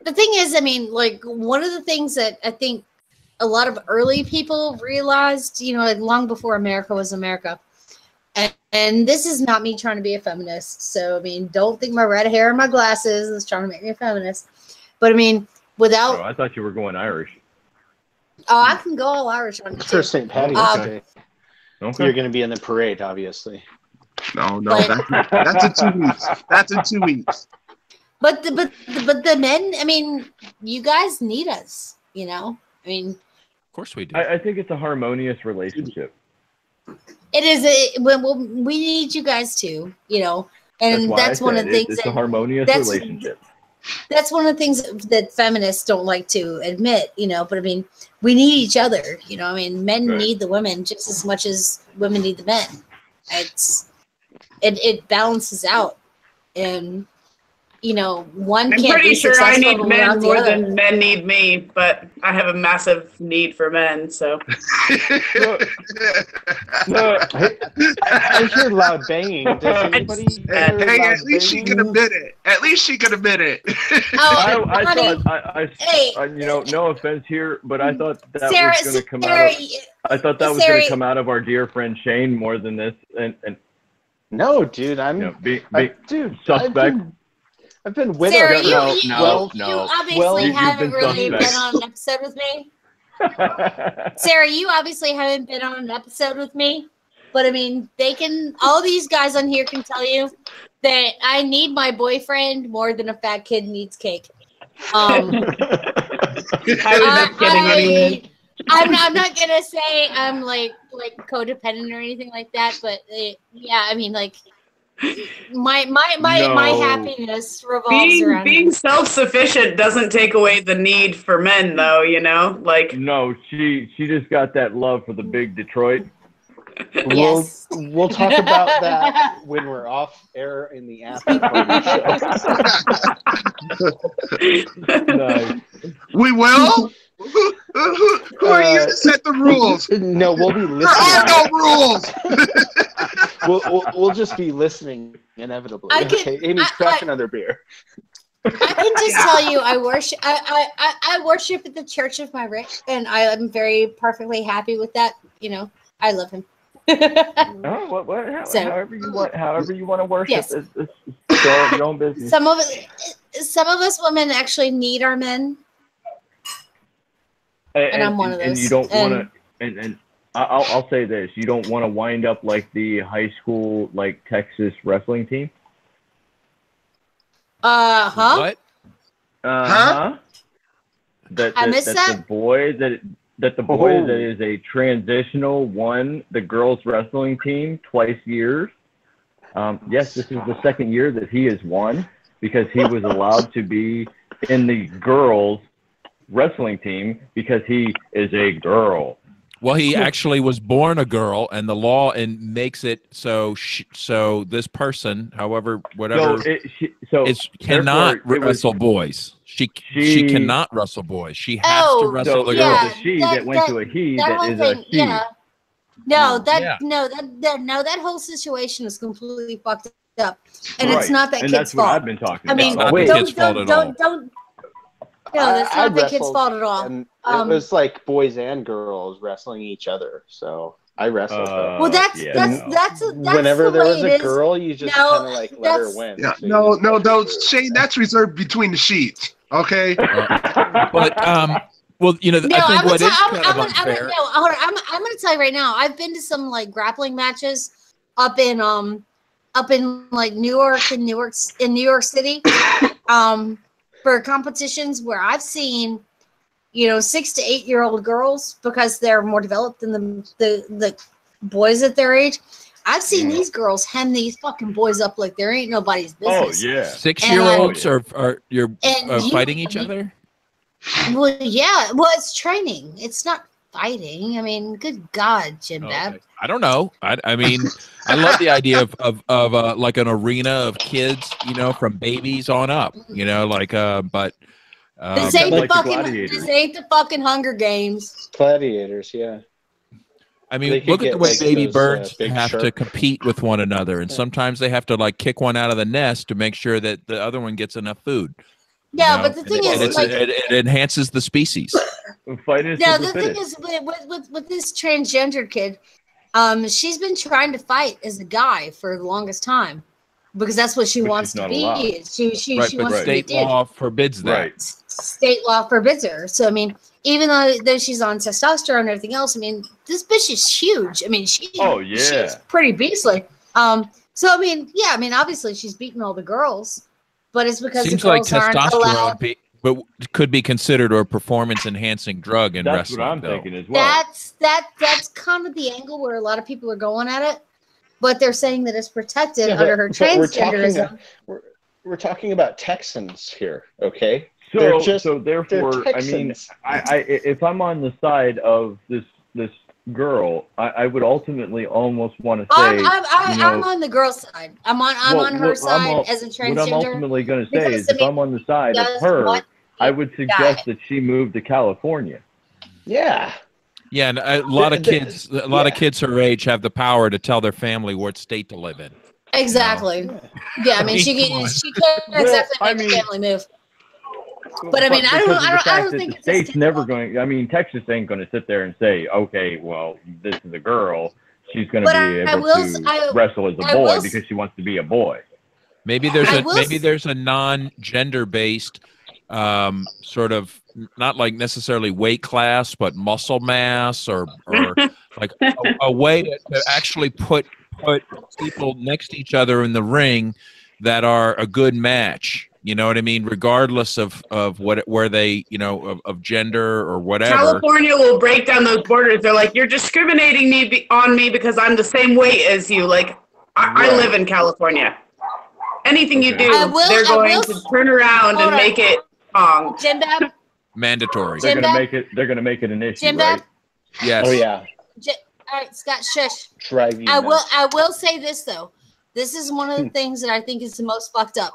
The thing is, I mean, like one of the things that I think a lot of early people realized, long before America was America, and this is not me trying to be a feminist. So I mean, don't think my red hair and my glasses is trying to make me a feminist. But I mean, without. Oh, I thought you were going Irish. Oh, I can go all Irish on you. For St. Patty's Day. Okay. You're going to be in the parade, obviously. No, that's in 2 weeks. That's in 2 weeks. But the men, I mean, you guys need us, I mean. Of course we do. I think it's a harmonious relationship. It is. We need you guys too, and that's one of the things. It's a harmonious relationship. That's one of the things that feminists don't like to admit, but I mean, we need each other, I mean, men need the women just as much as women need the men. It balances out. And, one I'm can't pretty be sure I need successful men without the more other. than men need me, but I have a massive need for men, so. I hear loud banging. Does anybody hear Hey, loud at least she banging? can admit it. At least she can admit it. Oh, I honey, thought, hey. No offense here, but I thought that Sarah, was going to come Sarah, out of, I thought that was going to come out of our dear friend Shane more than this. And No, dude, dude, suspect. I've been widowed. Sarah, for you 12 obviously haven't really suspect. been on an episode with me. Sarah, you obviously haven't been on an episode with me, but I mean, all these guys on here can tell you that I need my boyfriend more than a fat kid needs cake. I'm not gonna say I'm like codependent or anything like that, but yeah, I mean, like my happiness revolves around being self-sufficient doesn't take away the need for men, though. Like no, she just got that love for the big Detroit. Yes. We'll talk about that when we're off air in the after party show. Nice. We will? Who are you to set the rules? No, we'll be listening. There are no rules. We'll just be listening inevitably. Okay, Amy's cracking another beer. I can just tell you, I worship at the Church of my Rick, and I am very perfectly happy with that. I love him. However you want to worship, yes. It's all your own business. Some of us women actually need our men, and I'm one of those. And you don't want to. And I'll say this: you don't want to wind up like the high school, like Texas wrestling team. What? Huh? I missed that. The boy that is a transitional won the girls wrestling team twice years. Yes, this is the second year that he has won because he was allowed to be in the girls wrestling team because he is a girl. Well, he actually was born a girl, and the law makes it so this person, however, whatever, cannot wrestle boys. She cannot wrestle boys. She has to wrestle the girls. The she that went to a he that is a he. Yeah. No, that whole situation is completely fucked up, and it's not that and kid's that's what fault. I've been talking about. It's not the kid's fault at all. No, that's not the kid's fault at all. And it was like boys and girls wrestling each other. So I wrestled. Well, that's whenever there was a girl, you just kind of like let her win. Yeah, no, Shane, that's reserved between the sheets. Okay. But well, I think what is kind of unfair. I'm going to tell you right now. I've been to some like grappling matches up in like New York and New York City. For competitions where I've seen, 6 to 8 year old girls because they're more developed than the boys at their age. I've seen these girls hem these fucking boys up like there ain't nobody's business. Oh yeah, 6-year-olds are fighting each other. Well, yeah. Well, it's training. It's not fighting. I mean, good God, Jim Dab. I don't know. I mean, I love the idea of like an arena of kids, from babies on up. But this ain't the fucking Hunger Games. Gladiators, yeah. I mean, look at the way baby birds have to compete with one another, and sometimes they have to like kick one out of the nest to make sure that the other one gets enough food. Yeah, but the thing is, it enhances the species. The thing is, with this transgender kid, she's been trying to fight as a guy for the longest time because that's what she wants to be. She wants to be. State law forbids that. Right. State law forbids her. So I mean, even though she's on testosterone and everything else, I mean, this bitch is huge. I mean, she's pretty beastly. So I mean, obviously she's beating all the girls, but it's because seems the girls like aren't allowed. But could be considered a performance-enhancing drug in That's wrestling. That's what I'm thinking as well. That's kind of the angle where a lot of people are going at it, but they're saying that it's protected under her transgenderism. We're talking about Texans here, okay? So therefore, I mean, I if I'm on the side of this girl, I would ultimately almost want to say, I'm on the girl side. I'm on her side as a transgender. What I'm ultimately going to say is, if I'm on the side of her, I would suggest that she move to California. Yeah. Yeah, and a lot of kids her age have the power to tell their family what state to live in. Exactly. Yeah, I mean, she can exactly make a family move. But I mean, I don't think the state's never going. I mean, Texas ain't going to sit there and say, okay, well, this is a girl. She's going to be able to wrestle as a boy because she wants to be a boy. Maybe there's a non-gender based sort of, not like necessarily weight class, but muscle mass or like a way to actually put people next to each other in the ring that are a good match. You know what I mean? Regardless of where they, of gender or whatever. California will break down those borders. They're like, you're discriminating on me because I'm the same weight as you. Like, I live in California. Anything you do, they're going to turn around and make it wrong. Jim-Bab? Mandatory. They're going to make it an issue, Jim-Bab? right? Yes. Oh yeah. All right, Scott, shush. Drive you I will say this though. This is one of the things that I think is the most fucked up.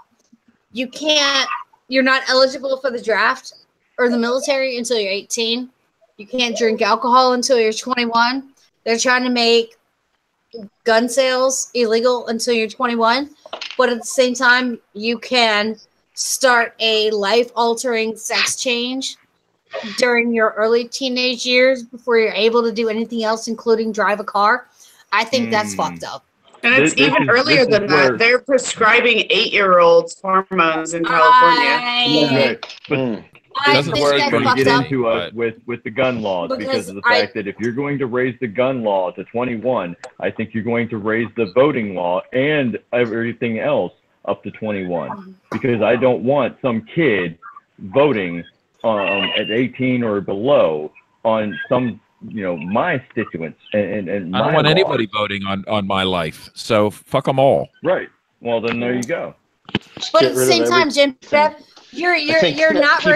You're not eligible for the draft or the military until you're 18. You can't drink alcohol until you're 21. They're trying to make gun sales illegal until you're 21. But at the same time, you can start a life-altering sex change during your early teenage years before you're able to do anything else, including drive a car. I think that's fucked up. And it's even earlier than that. They're prescribing 8-year-olds hormones in California. This is where it's going to get into us with the gun laws, because of the fact that if you're going to raise the gun law to 21, I think you're going to raise the voting law and everything else up to 21, because I don't want some kid voting at 18 or below on some my constituents and I don't want anybody voting on my life, so fuck them all. Right. Well, then there you go. But at the same time, Jim, you're not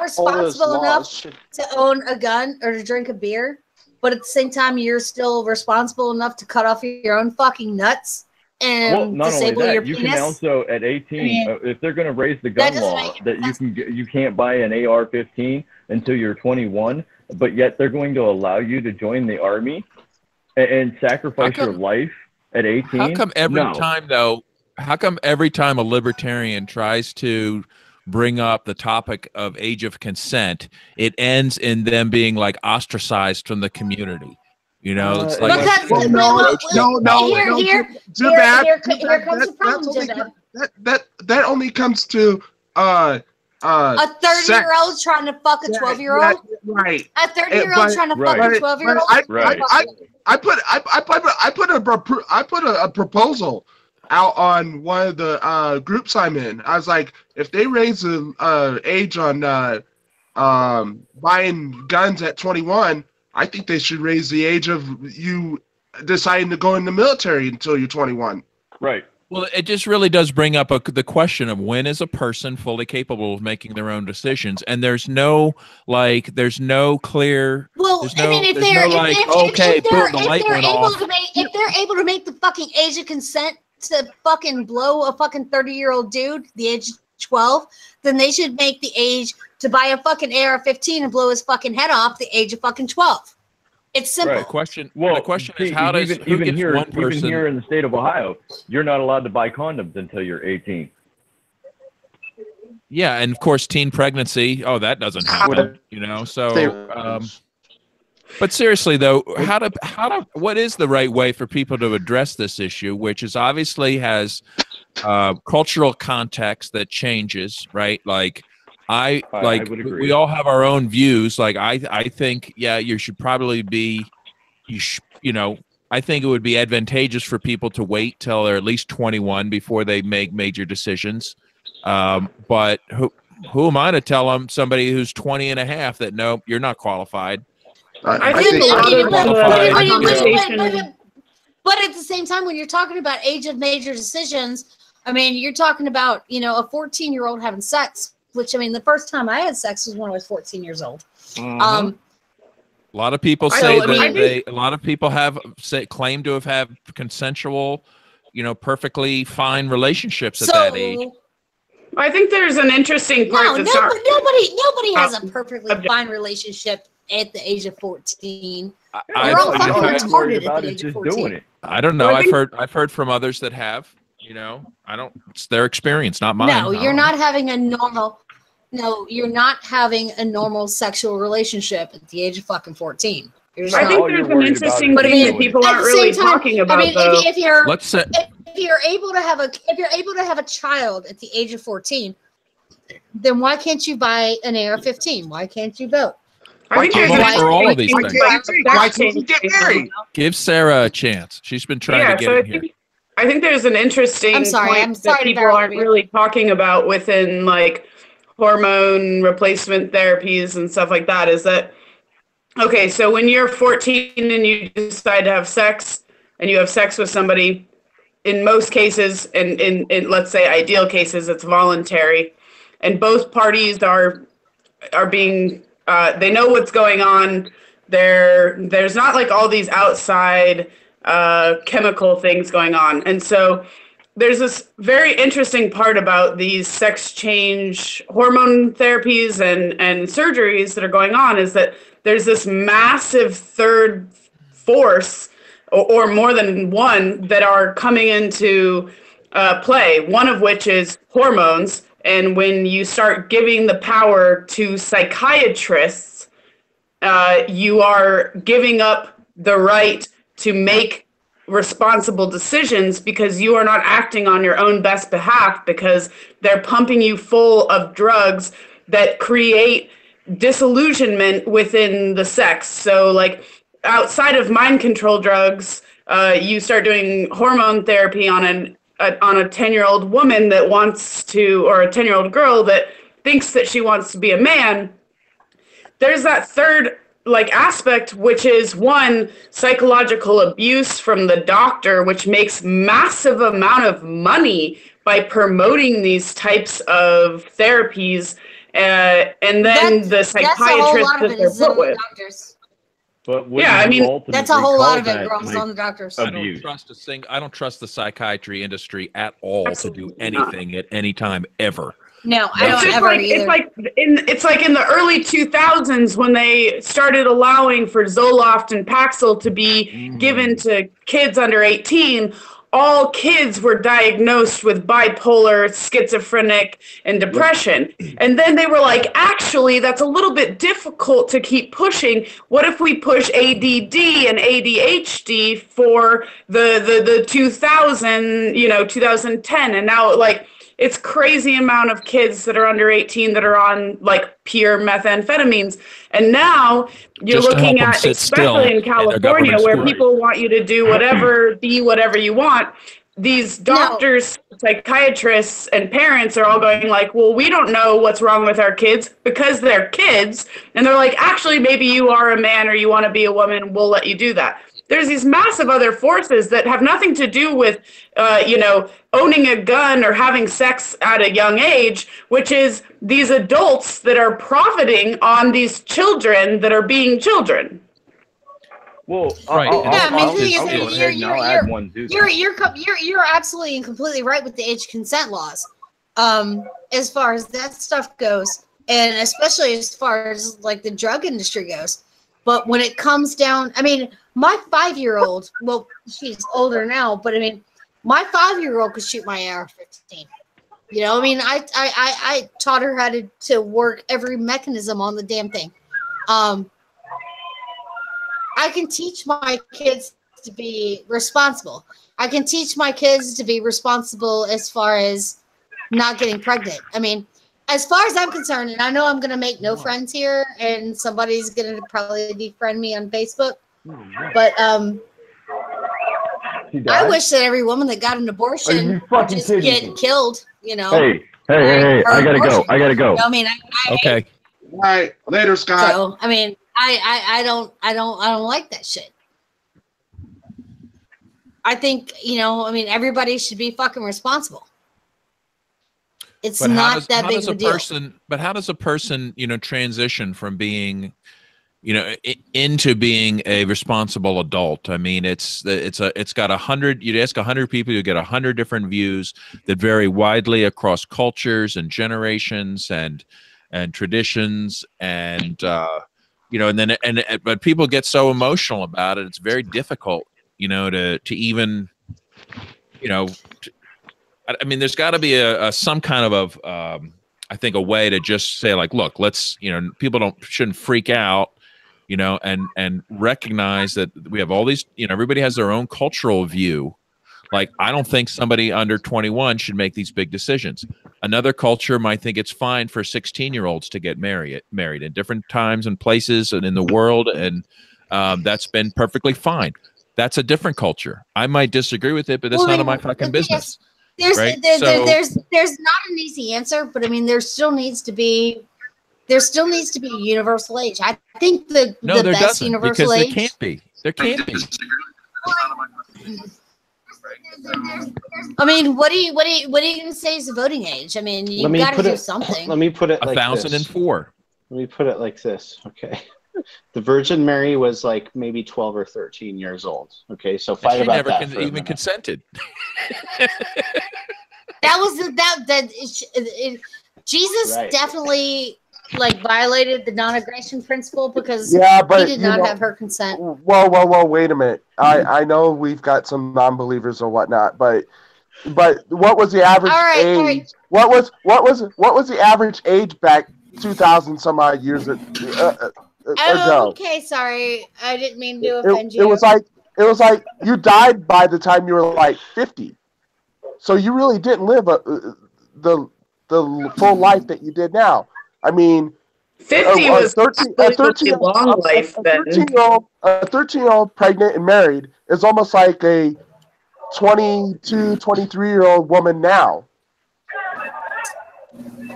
responsible enough to own a gun or to drink a beer. But at the same time, you're still responsible enough to cut off your own fucking nuts and disable your penis. You can also at 18, if they're going to raise the gun law that you can't buy an AR-15 until you're 21. But yet they're going to allow you to join the army and sacrifice your life at 18? How come every time a libertarian tries to bring up the topic of age of consent, it ends in them being like ostracized from the community? It's like here comes the problem. That only comes to a 30-year-old trying to fuck a 12-year-old. Right. A 30-year-old trying to fuck a 12-year-old. I put a proposal out on one of the groups I'm in. I was like, if they raise the age on buying guns at 21, I think they should raise the age of you deciding to go in the military until you're 21. Right. Well, it just really does bring up the question of when is a person fully capable of making their own decisions, and there's no clear. Well, if they're able to make the fucking age of consent to fucking blow a fucking 30-year-old dude the age of 12, then they should make the age to buy a fucking AR-15 and blow his fucking head off the age of fucking 12. It's simple. Right. The question is, how does even here in the state of Ohio, you're not allowed to buy condoms until you're 18. Yeah, and of course, teen pregnancy. Oh, that doesn't happen. So. But seriously, though, what is the right way for people to address this issue, which is obviously has cultural context that changes, right? Like. We all have our own views. Like I think, you should probably be, I think it would be advantageous for people to wait till they're at least 21 before they make major decisions. But who am I to tell somebody who's 20 and a half that no, you're not qualified? I think a lot of the but at the same time, when you're talking about age of major decisions, I mean, you're talking about, a 14-year-old having sex. Which, I mean, the first time I had sex was when I was 14 years old. A lot of people say that a lot of people claim to have had consensual, perfectly fine relationships at that age. I think there's an interesting part. Nobody has a perfectly fine relationship at the age of 14. We're all fucking retarded at the age of 14. I don't know. I've heard from others that have. It's their experience, not mine. No, you're not having a normal. No, you're not having a normal sexual relationship at the age of fucking 14. I think there's an interesting thing that people aren't really talking about. If you're able to have a child at the age of 14, then why can't you buy an AR-15? Why can't you vote? Why can't you for all of these things? Why can't you get married? Give Sarah a chance. She's been trying to get in here. I think there's an interesting point that people aren't really talking about within like hormone replacement therapies and stuff like that is that, okay, so when you're 14 and you decide to have sex and you have sex with somebody, in most cases, and in let's say ideal cases, it's voluntary, and both parties are being, they know what's going on. There's not like all these outside chemical things going on. And so there's this very interesting part about these sex change hormone therapies and surgeries that are going on is that there's this massive third force or more than one that are coming into play, one of which is hormones. And when you start giving the power to psychiatrists, you are giving up the right to make responsible decisions because you are not acting on your own best behalf because they're pumping you full of drugs that create disillusionment within the sex. So like outside of mind control drugs, you start doing hormone therapy on a 10-year-old woman that wants to, or a 10-year-old girl that thinks that she wants to be a man. There's that third like aspect, which is one, psychological abuse from the doctor, which makes massive amount of money by promoting these types of therapies, and then the psychiatrist that they're put with. But yeah, I mean, that's a whole lot of it comes on the doctors. I don't trust the psychiatry industry at all to do anything at any time ever. No, I don't ever either. It's like in the early 2000s when they started allowing for Zoloft and Paxil to be given to kids under 18. All kids were diagnosed with bipolar, schizophrenic, and depression. And then they were like, actually, that's a little bit difficult to keep pushing. What if we push ADD and ADHD for the 2010? And now, like, it's crazy amount of kids that are under 18 that are on like pure methamphetamines. And now you're looking at, especially in California, where people want you to do whatever, be whatever you want. These doctors, psychiatrists, and parents are all going like, well, we don't know what's wrong with our kids because they're kids. And they're like, actually, maybe you are a man or you want to be a woman. We'll let you do that. There's these massive other forces that have nothing to do with, owning a gun or having sex at a young age, which is these adults that are profiting on these children that are being children. Well, right. You're absolutely and completely right with the age consent laws, as far as that stuff goes, and especially as far as like the drug industry goes. But when it comes down, I mean, my 5-year-old, well, she's older now, but I mean, my 5-year-old could shoot my AR-15. You know, I mean, I taught her how to work every mechanism on the damn thing. I can teach my kids to be responsible. I can teach my kids to be responsible as far as not getting pregnant. I mean, as far as I'm concerned, and I know I'm going to make no friends here, and somebody's going to probably defriend me on Facebook, but I wish that every woman that got an abortion would just get killed, you know. Hey, I gotta go. You know, I mean, okay. All right, later, Scott. So, I mean, I don't like that shit. I think, you know, I mean, everybody should be fucking responsible. It's not that big of a deal. But how does a person, you know, transition from being, into being a responsible adult. I mean, it's got 100. You'd ask 100 people, you get 100 different views that vary widely across cultures and generations and traditions, and but people get so emotional about it. It's very difficult, to even, I mean, there's got to be some kind of I think a way to just say, like, look, let's, people shouldn't freak out, and recognize that we have all these, everybody has their own cultural view. Like, I don't think somebody under 21 should make these big decisions. Another culture might think it's fine for 16-year-olds to get married in different times and places and in the world. And that's been perfectly fine. That's a different culture. I might disagree with it, but that's none of my fucking business. There's right? there's not an easy answer, but I mean, there still needs to be a universal age. I think the best universal age. There can't be. I mean, what are you going to say is the voting age? I mean, you've got to do something. Let me put it like 1004. Let me put it like this. Okay. The Virgin Mary was like maybe 12 or 13 years old. Okay. So fight about that. She never even consented. Jesus definitely violated the non-aggression principle because he did not have her consent. Whoa, wait a minute. I know we've got some non-believers or whatnot, but what was the average age? Right. What was the average age back 2,000 some odd years ago? Okay, sorry. I didn't mean to offend you. It was like you died by the time you were like 50. So you really didn't live the full life that you did now. I mean, 50 was a 13 long life. A 13-year-old pregnant and married is almost like a 22, 23-year-old woman now.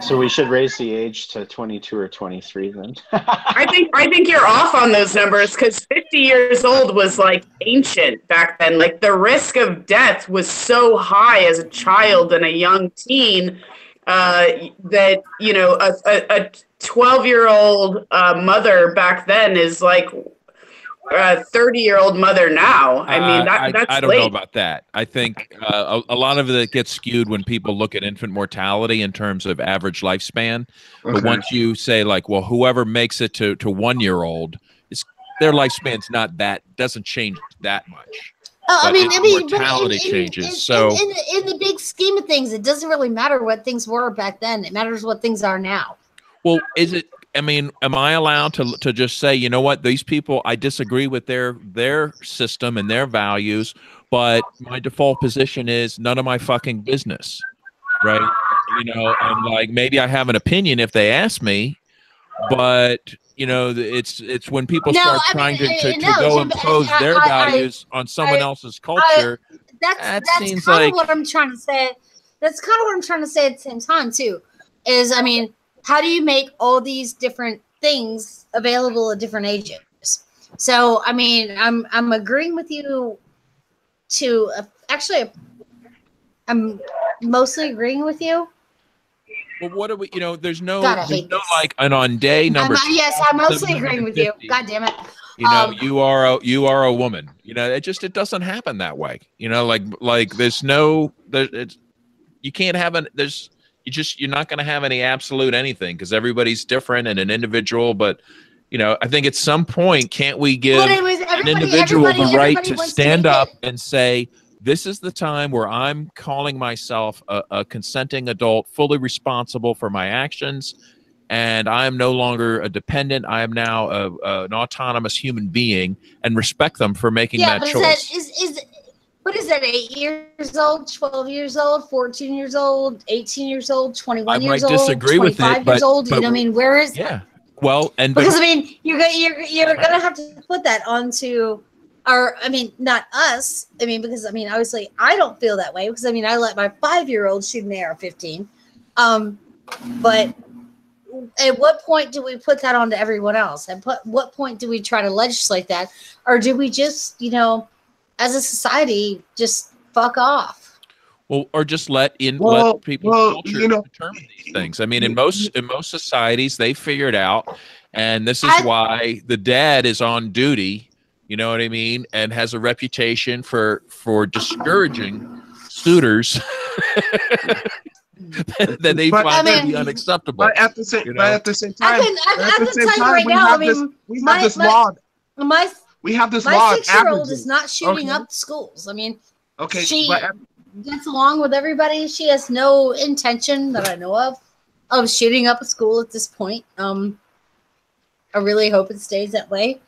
So we should raise the age to 22 or 23 then. I think you're off on those numbers because 50 years old was like ancient back then. Like the risk of death was so high as a child and a young teen that a 12-year-old mother back then is like a 30-year-old mother now. I mean, that's I don't late. know about that. I think a lot of it gets skewed when people look at infant mortality in terms of average lifespan. Okay. But once you say like, well, whoever makes it to 1-year-old, their lifespan's doesn't change that much. I mean, mortality changes. In the big scheme of things, it doesn't really matter what things were back then. It matters what things are now. Well, am I allowed to just say, you know what, these people, I disagree with their system and their values, but my default position is none of my fucking business, right? And like maybe I have an opinion if they ask me, but it's when people start trying to go impose their values on someone else's culture. That's kind of what I'm trying to say. That's kind of what I'm trying to say at the same time too. Is I mean, how do you make all these different things available at different ages? So I mean, I'm agreeing with you. I'm mostly agreeing with you. Well, what do we? There's no like an on day number. Yes, I'm mostly agreeing with you. God damn it. You are a woman. It doesn't happen that way. Like there's no you can't have you're not going to have any absolute anything because everybody's different and an individual. But I think at some point, can't we give an individual the right to stand up and say, this is the time where I'm calling myself a consenting adult, fully responsible for my actions, and I am no longer a dependent. I am now an autonomous human being, and respect them for making that choice. What is that, 8 years old, 12 years old, 14 years old, 18 years old, 21 years old, 25 years old? Where is... Yeah. Well, because you're going to have to put that onto... not us. Because obviously I don't feel that way because I let my 5-year-old shoot an AR-15. But at what point do we put that onto everyone else? At what point do we try to legislate that, or do we just, as a society, just fuck off? Well, or just let people's culture determine these things. I mean, in most societies, they figure it out, and this is why the dad is on duty. You know what I mean, and has a reputation for discouraging suitors that they find to be unacceptable. But at the same time, we have this law. My 6-year-old is not shooting up schools. I mean, she gets along with everybody. She has no intention that I know of shooting up a school at this point. I really hope it stays that way.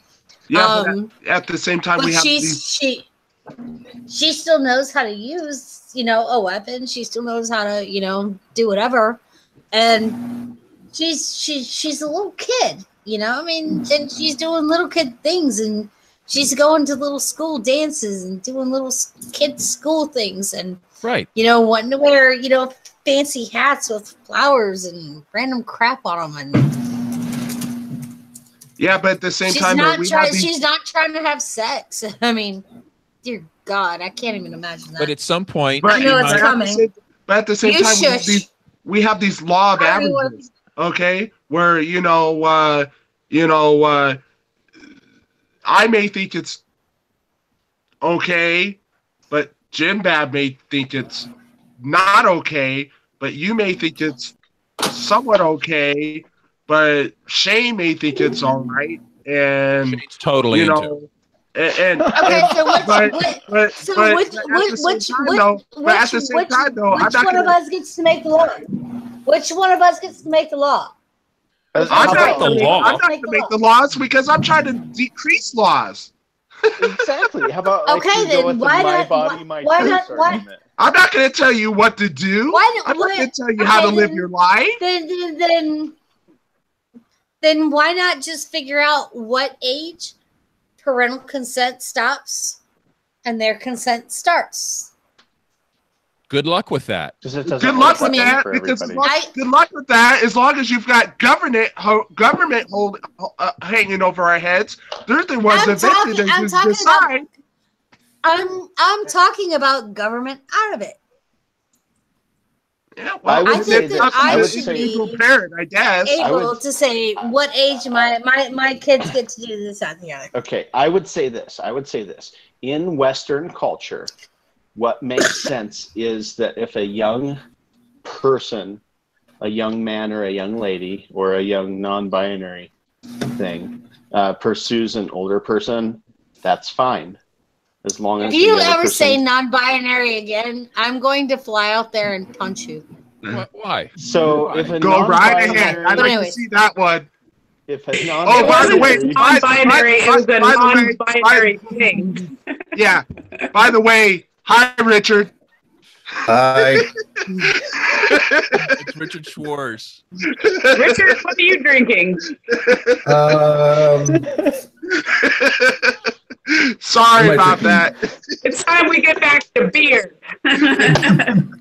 Yeah, but at the same time, we have she still knows how to use, a weapon. She still knows how to, do whatever, and she's a little kid, I mean, and she's doing little kid things, and she's going to little school dances and doing little kids school things, and wanting to wear, fancy hats with flowers and random crap on them, and. Yeah, but at the same time, she's not trying to have sex. I mean, dear God, I can't even imagine that. But at some point, I know it's coming. But at the same time, we have these law of averages, okay? Where I may think it's okay, but Jim Bab may think it's not okay, but you may think it's somewhat okay. But Shane may think it's all right, and Shane's totally into it. And which one of us gets to make the law? Which one of us gets to make the law? I'm not going to make the laws because I'm trying to decrease laws. Exactly. How about then why not? I'm not going to tell you what to do. I'm not going to tell you how to live your life. Then why not just figure out what age parental consent stops and their consent starts? Good luck with that. Good luck with that. Good luck with that. As long as you've got government hanging over our heads, they're the ones eventually decide. I'm talking about government out of it. Yeah, well, I should be prepared, I guess. Able to say what age my kids get to do this, that, and the other. Okay, I would say this. In Western culture, what makes sense is that if a young person, a young man or a young lady, or a young non-binary thing pursues an older person, that's fine. As long as if you ever say non-binary again, I'm going to fly out there and punch you. Why? So if a go right ahead, I'd like to see that one. If a by the way, non-binary is a non-binary thing. Yeah. By the way, hi, Richard. Hi. It's Richard Schwartz. Richard, what are you drinking? Sorry about that. It's time we get back to beer. I'm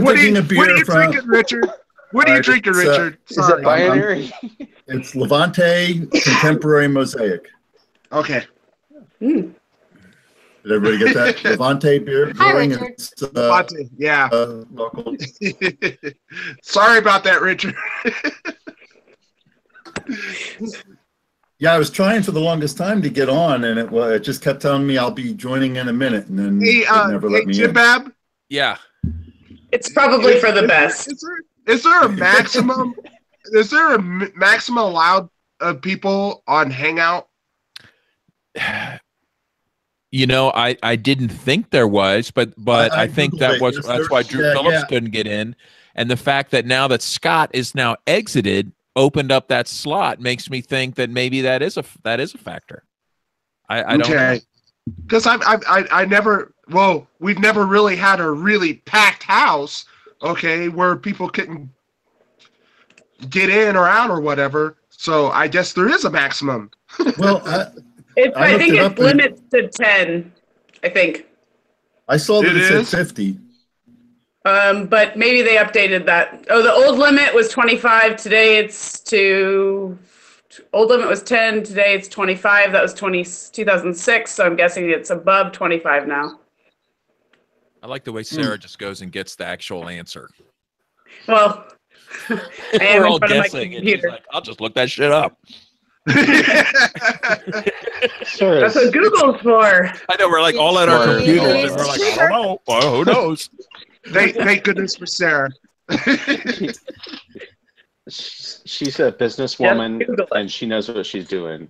drinking a beer What are you from drinking, Richard? What are you drinking, Richard? Is it binary? It's Levante Contemporary Mosaic. Okay. Did everybody get that? Levante beer. Hi, Richard. Levante, yeah. Local. Sorry about that, Richard. Yeah, I was trying for the longest time to get on, and it just kept telling me I'll be joining in a minute, and then it never let me in. Bab? Yeah. It's probably for the best. Is there a maximum? Is there a maximum allowed of people on Hangout? I didn't think there was, but I think that's why Drew Phillips couldn't get in, and the fact that now that Scott is now exited, opened up that slot makes me think that maybe that is a factor. I don't know. Because I never we've never really had a really packed house, okay, where people couldn't get in or out or whatever. So I guess there is a maximum. Well, I think it's limits to 10. I think. I saw that it said 50. But maybe they updated that. Oh, the old limit was 25. Today it's old limit was 10. Today it's 25. That was 2006. So I'm guessing it's above 25 now. I like the way Sarah just goes and gets the actual answer. Well, I am We're in all front of my guessing, and she's computer. like, I'll just look that shit up. That's what Google's for. I know, we're like all at our Smart. computers, and we're like, I don't know. Well, who knows? Thank goodness for Sarah. She's a businesswoman, and she knows what she's doing.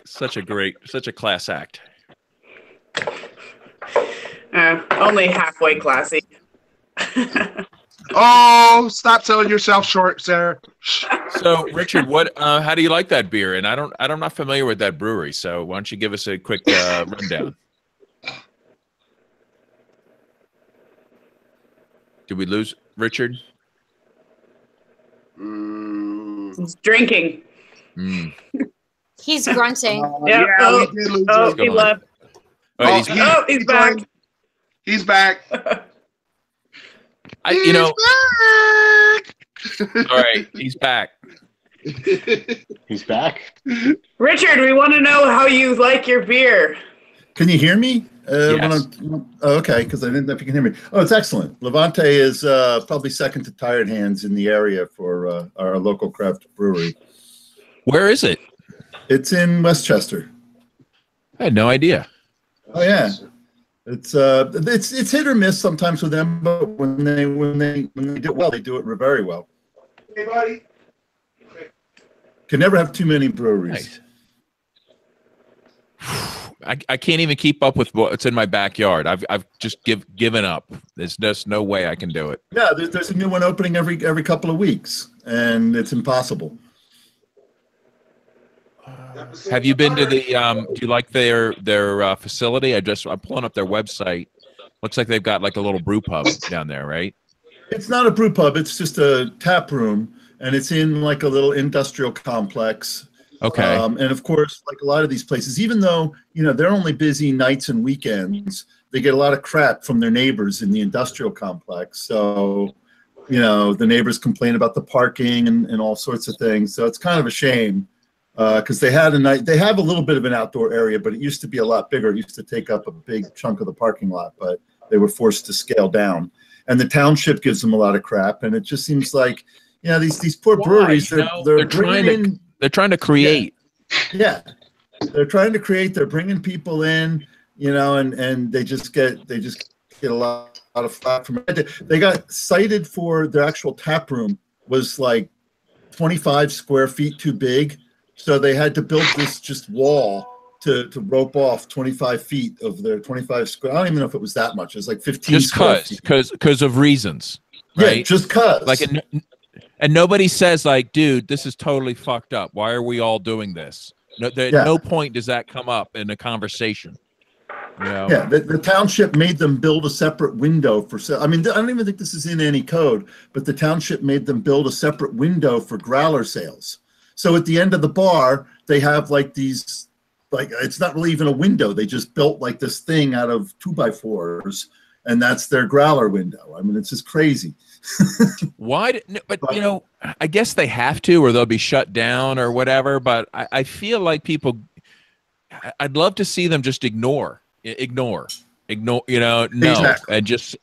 Such a class act. Only halfway classy. Oh, stop selling yourself short, Sarah. So, Richard, how do you like that beer? And I'm not familiar with that brewery, so why don't you give us a quick rundown? Did we lose Richard? He's drinking. He's grunting. Yeah. We did lose him. He left. He's back. He's back. All right, he's back. He's back. Richard, we want to know how you like your beer. Can you hear me? Yes. Okay, because I didn't know if you can hear me. Oh, it's excellent. Levante is probably second to Tired Hands in the area for our local craft brewery. Where is it? It's in Westchester. I had no idea. Oh yeah, it's hit or miss sometimes with them, but when they do it well, they do it very well. Hey, buddy. Can never have too many breweries. Nice. I can't even keep up with what's in my backyard. I've just given up. There's just no way I can do it. Yeah, there's a new one opening every couple of weeks, and it's impossible. Have you been to the? Do you like their facility? I'm pulling up their website. Looks like they've got like a little brew pub down there, right? It's not a brew pub. It's just a tap room, and it's in like a little industrial complex. Okay. And of course, like a lot of these places, even though they're only busy nights and weekends, they get a lot of crap from their neighbors in the industrial complex. So, the neighbors complain about the parking and all sorts of things. So it's kind of a shame because they have a little bit of an outdoor area, but it used to be a lot bigger. It used to take up a big chunk of the parking lot, but they were forced to scale down. And the township gives them a lot of crap, and it just seems like these poor breweries they're trying to create. Yeah. They're trying to create. They're bringing people in, and they just get a lot of flack from it. They got cited for their actual tap room was like 25 square feet too big, so they had to build this just wall to rope off 25 feet of their 25 square. I don't even know if it was that much. It was like 15. Just because of reasons, right? Yeah, just cause. And nobody says like, dude, this is totally fucked up. Why are we all doing this? No point does that come up in a conversation. Yeah, the township made them build a separate window for. I mean, I don't even think this is in any code, but the township made them build a separate window for growler sales. So at the end of the bar, they have like these, like it's not really even a window. They just built like this thing out of 2x4s, and that's their growler window. I mean, it's just crazy. Why? But I guess they have to, or they'll be shut down or whatever. But I feel like people. I'd love to see them just ignore. No, Exactly. and just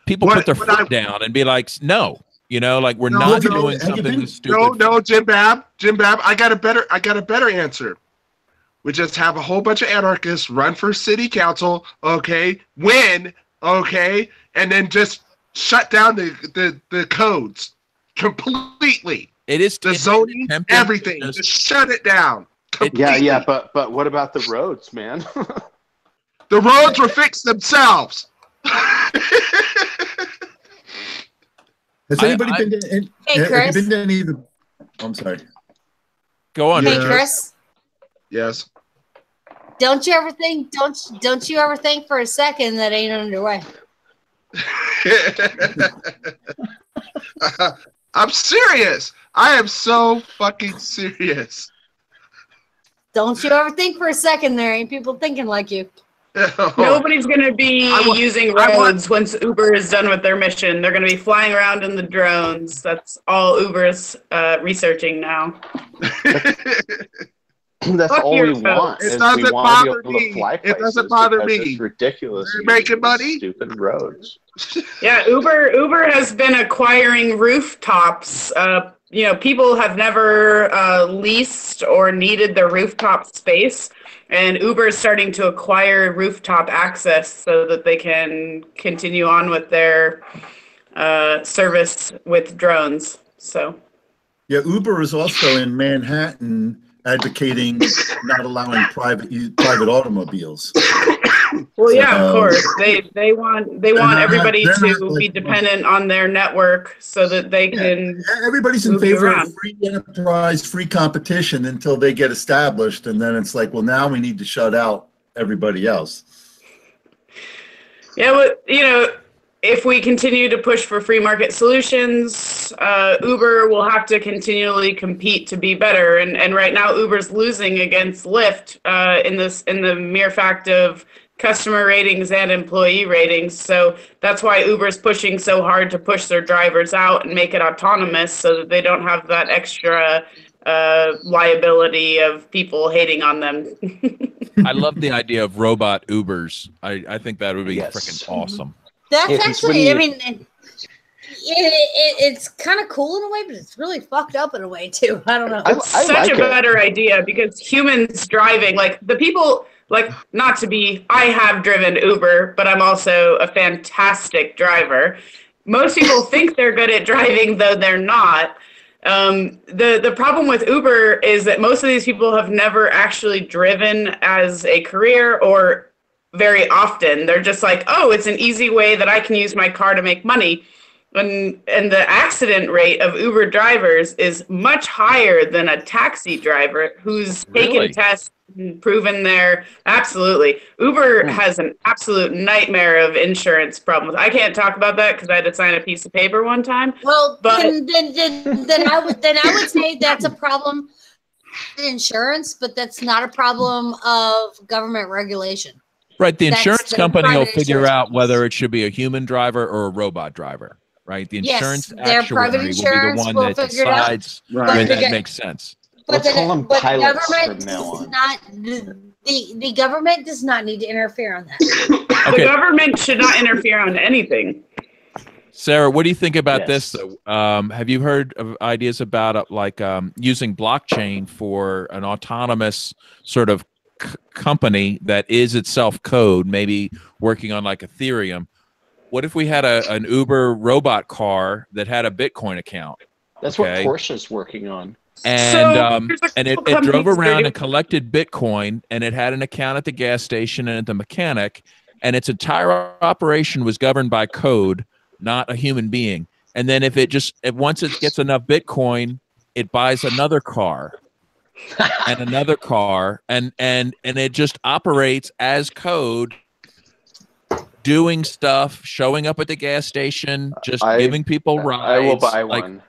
people put their foot down and be like, no, like we're not doing something stupid. No, Jim Bab, I got a better answer. We just have a whole bunch of anarchists run for city council, win, and then just shut down the codes completely. It is the zoning, everything. Just shut it down. Completely. Yeah, but what about the roads, man? The roads will fix themselves. Has anybody been to? Hey, Chris. Have you been to any of the? I'm sorry. Go on. Hey, Chris. Yes. Don't you ever think for a second that ain't underway? I'm serious. I am so fucking serious. Don't you ever think for a second there ain't people thinking like you. Nobody's going to be using roads once Uber is done with their mission. They're going to be flying around in the drones. That's all Uber is researching now. That's all we want. It doesn't bother me. It doesn't bother me. It's ridiculous. You're making money. Stupid roads. Yeah, Uber has been acquiring rooftops. People have never leased or needed their rooftop space, and Uber is starting to acquire rooftop access so that they can continue on with their service with drones. So, yeah, Uber is also in Manhattan advocating not allowing private automobiles. Well, yeah, of course. They want everybody to be dependent on their network so that they can. Everybody's in favor of free enterprise, free competition until they get established, and then it's like, well, now we need to shut out everybody else. Yeah, well, if we continue to push for free market solutions, Uber will have to continually compete to be better. And right now, Uber's losing against Lyft in the mere fact of customer ratings and employee ratings. So that's why Uber's pushing so hard to push their drivers out and make it autonomous so that they don't have that extra liability of people hating on them. I love the idea of robot Ubers. I think that would be freaking awesome. That's actually, I mean, it's kind of cool in a way, but it's really fucked up in a way too. I don't know. It's such a better idea because humans driving, like the people, like I have driven Uber, but I'm also a fantastic driver. Most people think they're good at driving, though they're not. The problem with Uber is that most of these people have never actually driven as a career or very often. They're just like, oh, it's an easy way that I can use my car to make money. And the accident rate of Uber drivers is much higher than a taxi driver who's taken tests and proven their absolutely. Uber has an absolute nightmare of insurance problems. I can't talk about that because I had to sign a piece of paper one time. Well, but then I would say that's a problem in insurance, but that's not a problem of government regulation. Right, the insurance company will figure out whether it should be a human driver or a robot driver. Right, the insurance actuary will be the one that decides when that makes sense. But the government does not need to interfere on that. The government should not interfere on anything. Sarah, what do you think about this? Though? Have you heard of ideas about using blockchain for an autonomous sort of company that is itself code, maybe working on like Ethereum? What if we had an Uber robot car that had a Bitcoin account? That's what Porsche's working on. And it drove around and collected Bitcoin, and it had an account at the gas station and at the mechanic, and its entire operation was governed by code, not a human being. And then once it gets enough Bitcoin, it buys another car and another car, and it just operates as code, doing stuff, showing up at the gas station, just giving people rides. I will buy one.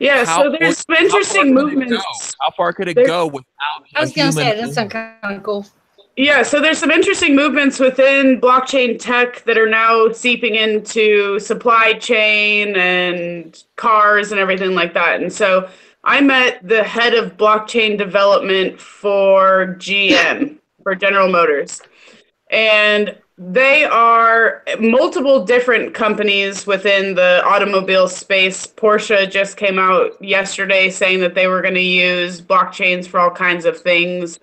Yeah, so there's some interesting movements. How far could it go without I was going to say, that sounds kind of cool. Yeah, so there's some interesting movements within blockchain tech that are now seeping into supply chain and cars and everything like that. And so I met the head of blockchain development for GM, for General Motors. And they are multiple different companies within the automobile space. Porsche just came out yesterday saying that they were going to use blockchains for all kinds of things.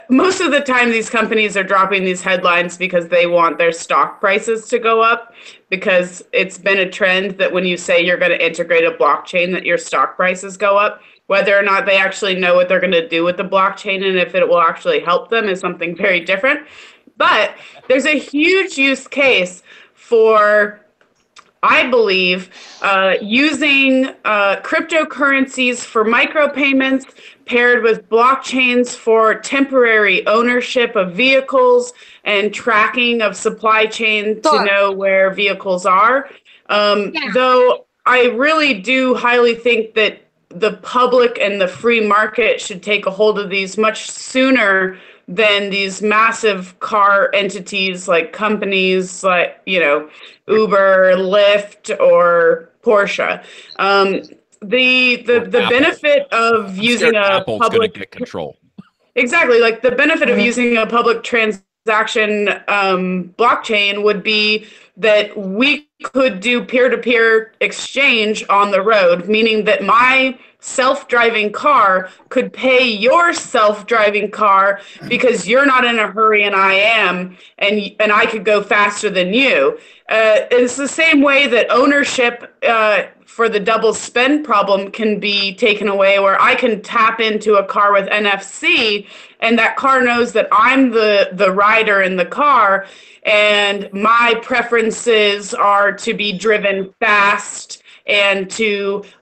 Most of the time these companies are dropping these headlines because they want their stock prices to go up, because it's been a trend that when you say you're going to integrate a blockchain, that your stock prices go up. Whether or not they actually know what they're going to do with the blockchain and if it will actually help them is something very different. But there's a huge use case for, I believe, using cryptocurrencies for micropayments paired with blockchains for temporary ownership of vehicles and tracking of supply chain to know where vehicles are. Though I really do highly think that the public and the free market should take a hold of these much sooner than these massive car entities like companies like, Uber, Lyft, or Porsche. the benefit of using a Apple's public gonna get control. Exactly, like the benefit of using a public transaction blockchain would be that we could do peer-to-peer exchange on the road, meaning that my self-driving car could pay your self-driving car because you're not in a hurry and I am, and I could go faster than you. It's the same way that ownership for the double spend problem can be taken away, where I can tap into a car with NFC and that car knows that I'm the rider in the car and my preferences are to be driven fast and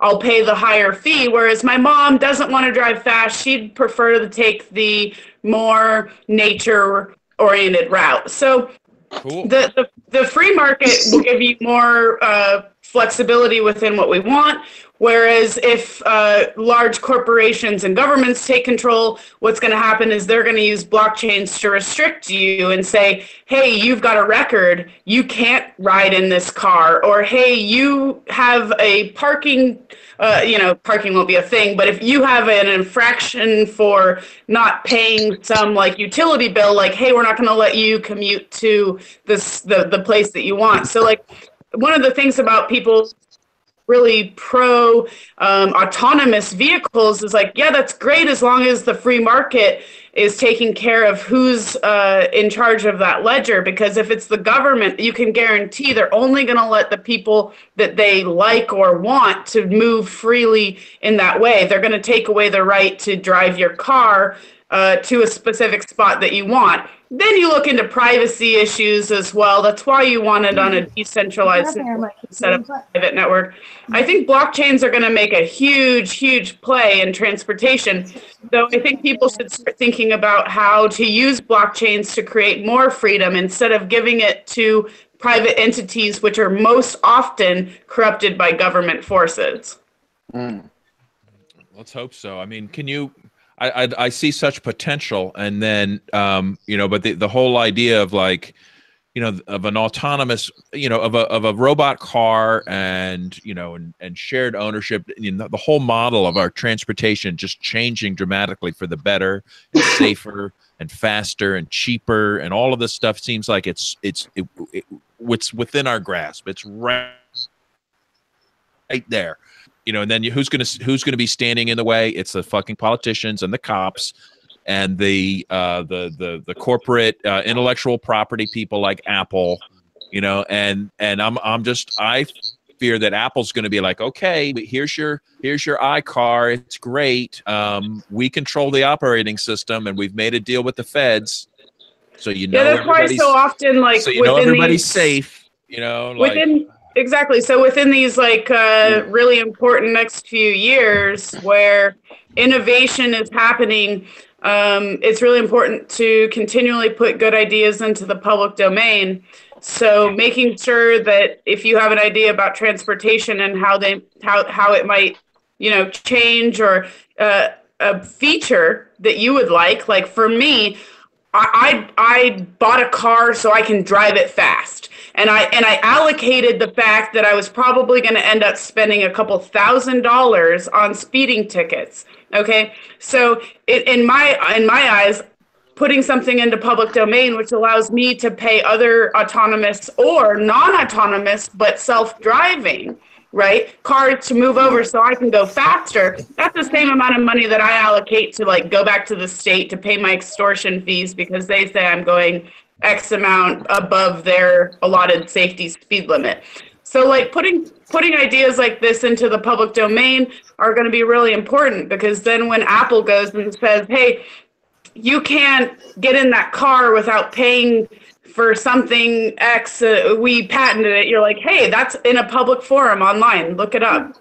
I'll pay the higher fee, whereas my mom doesn't want to drive fast. She'd prefer to take the more nature-oriented route. So cool. The free market will give you more flexibility within what we want, whereas if large corporations and governments take control, what's going to happen is they're going to use blockchains to restrict you and say, hey, you've got a record, you can't ride in this car, or hey, you have a parking won't be a thing, but if you have an infraction for not paying some like utility bill, like, hey, we're not going to let you commute to the place that you want. So like one of the things about people really pro autonomous vehicles is like, yeah, that's great as long as the free market is taking care of who's in charge of that ledger. Because if it's the government, you can guarantee they're only going to let the people that they like or want to move freely in that way. They're going to take away the right to drive your car to a specific spot that you want. Then you look into privacy issues as well. That's why you want it on a decentralized set of private network. I think blockchains are going to make a huge, huge play in transportation. So I think people should start thinking about how to use blockchains to create more freedom instead of giving it to private entities, which are most often corrupted by government forces. Let's hope so. I mean, I see such potential, and then but the whole idea of like, of an autonomous, of a robot car and shared ownership, the whole model of our transportation just changing dramatically for the better, and safer and faster and cheaper, and all of this stuff seems like it's within our grasp. It's right there. And then who's gonna be standing in the way? It's the fucking politicians and the cops and the corporate intellectual property people like Apple, and I fear that Apple's going to be like, okay, here's your iCar, it's great. We control the operating system and we've made a deal with the feds, so that's why so often like so everybody's safe, Exactly. So within these really important next few years where innovation is happening, it's really important to continually put good ideas into the public domain. So making sure that if you have an idea about transportation and how it might, change, or a feature that you would like for me, I bought a car so I can drive it fast. And I allocated the fact that I was probably going to end up spending a couple $1,000s on speeding tickets. Okay, so in my eyes, putting something into public domain, which allows me to pay other autonomous or non-autonomous but self-driving, right, cars to move over so I can go faster. That's the same amount of money that I allocate to go back to the state to pay my extortion fees because they say I'm going X amount above their allotted safety speed limit. So putting ideas like this into the public domain are going to be really important, because then when Apple goes and says, hey, you can't get in that car without paying for something X, we patented it. You're like, hey, that's in a public forum online. Look it up.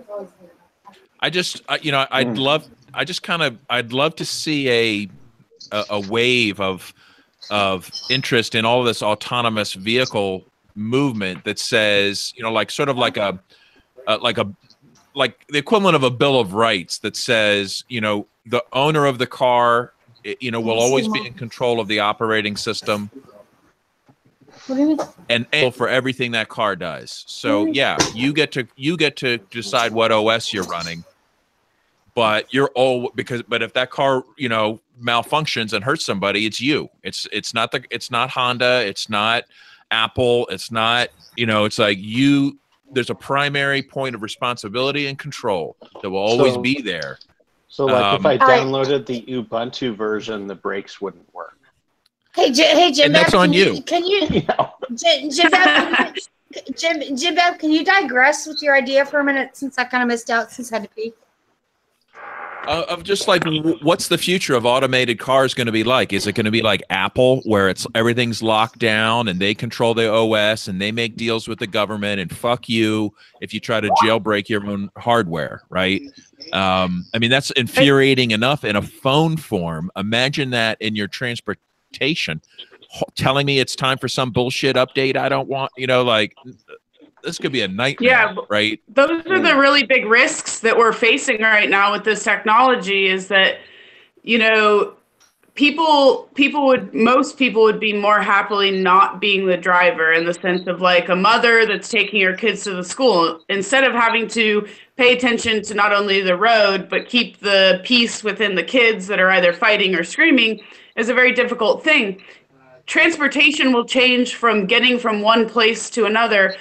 I'd love to see a wave of interest in all of this autonomous vehicle movement that says, like the equivalent of a Bill of Rights that says, the owner of the car, will always be in control of the operating system and for everything that car does. So yeah, you get to decide what OS you're running, but but if that car, malfunctions and hurts somebody, it's you. It's not Honda, it's not Apple, it's not, it's like you. There's a primary point of responsibility and control that will always be there. So, if I downloaded the Ubuntu version, the brakes wouldn't work. Hey, Jim. And that's on you. Can you, Jim Bev, can you digress with your idea for a minute, since I kind of missed out since I had to pee? Of just like, what's the future of automated cars going to be like? Is it going to be like Apple, where everything's locked down and they control the OS and they make deals with the government, and fuck you if you try to jailbreak your own hardware, right? That's infuriating enough in a phone form. Imagine that in your transportation, telling me it's time for some bullshit update I don't want, this could be a nightmare, right? Those are the really big risks that we're facing right now with this technology, is that, most people would be more happily not being the driver, in the sense of like a mother that's taking her kids to the school, instead of having to pay attention to not only the road, but keep the peace within the kids that are either fighting or screaming, is a very difficult thing. Transportation will change from getting from one place to another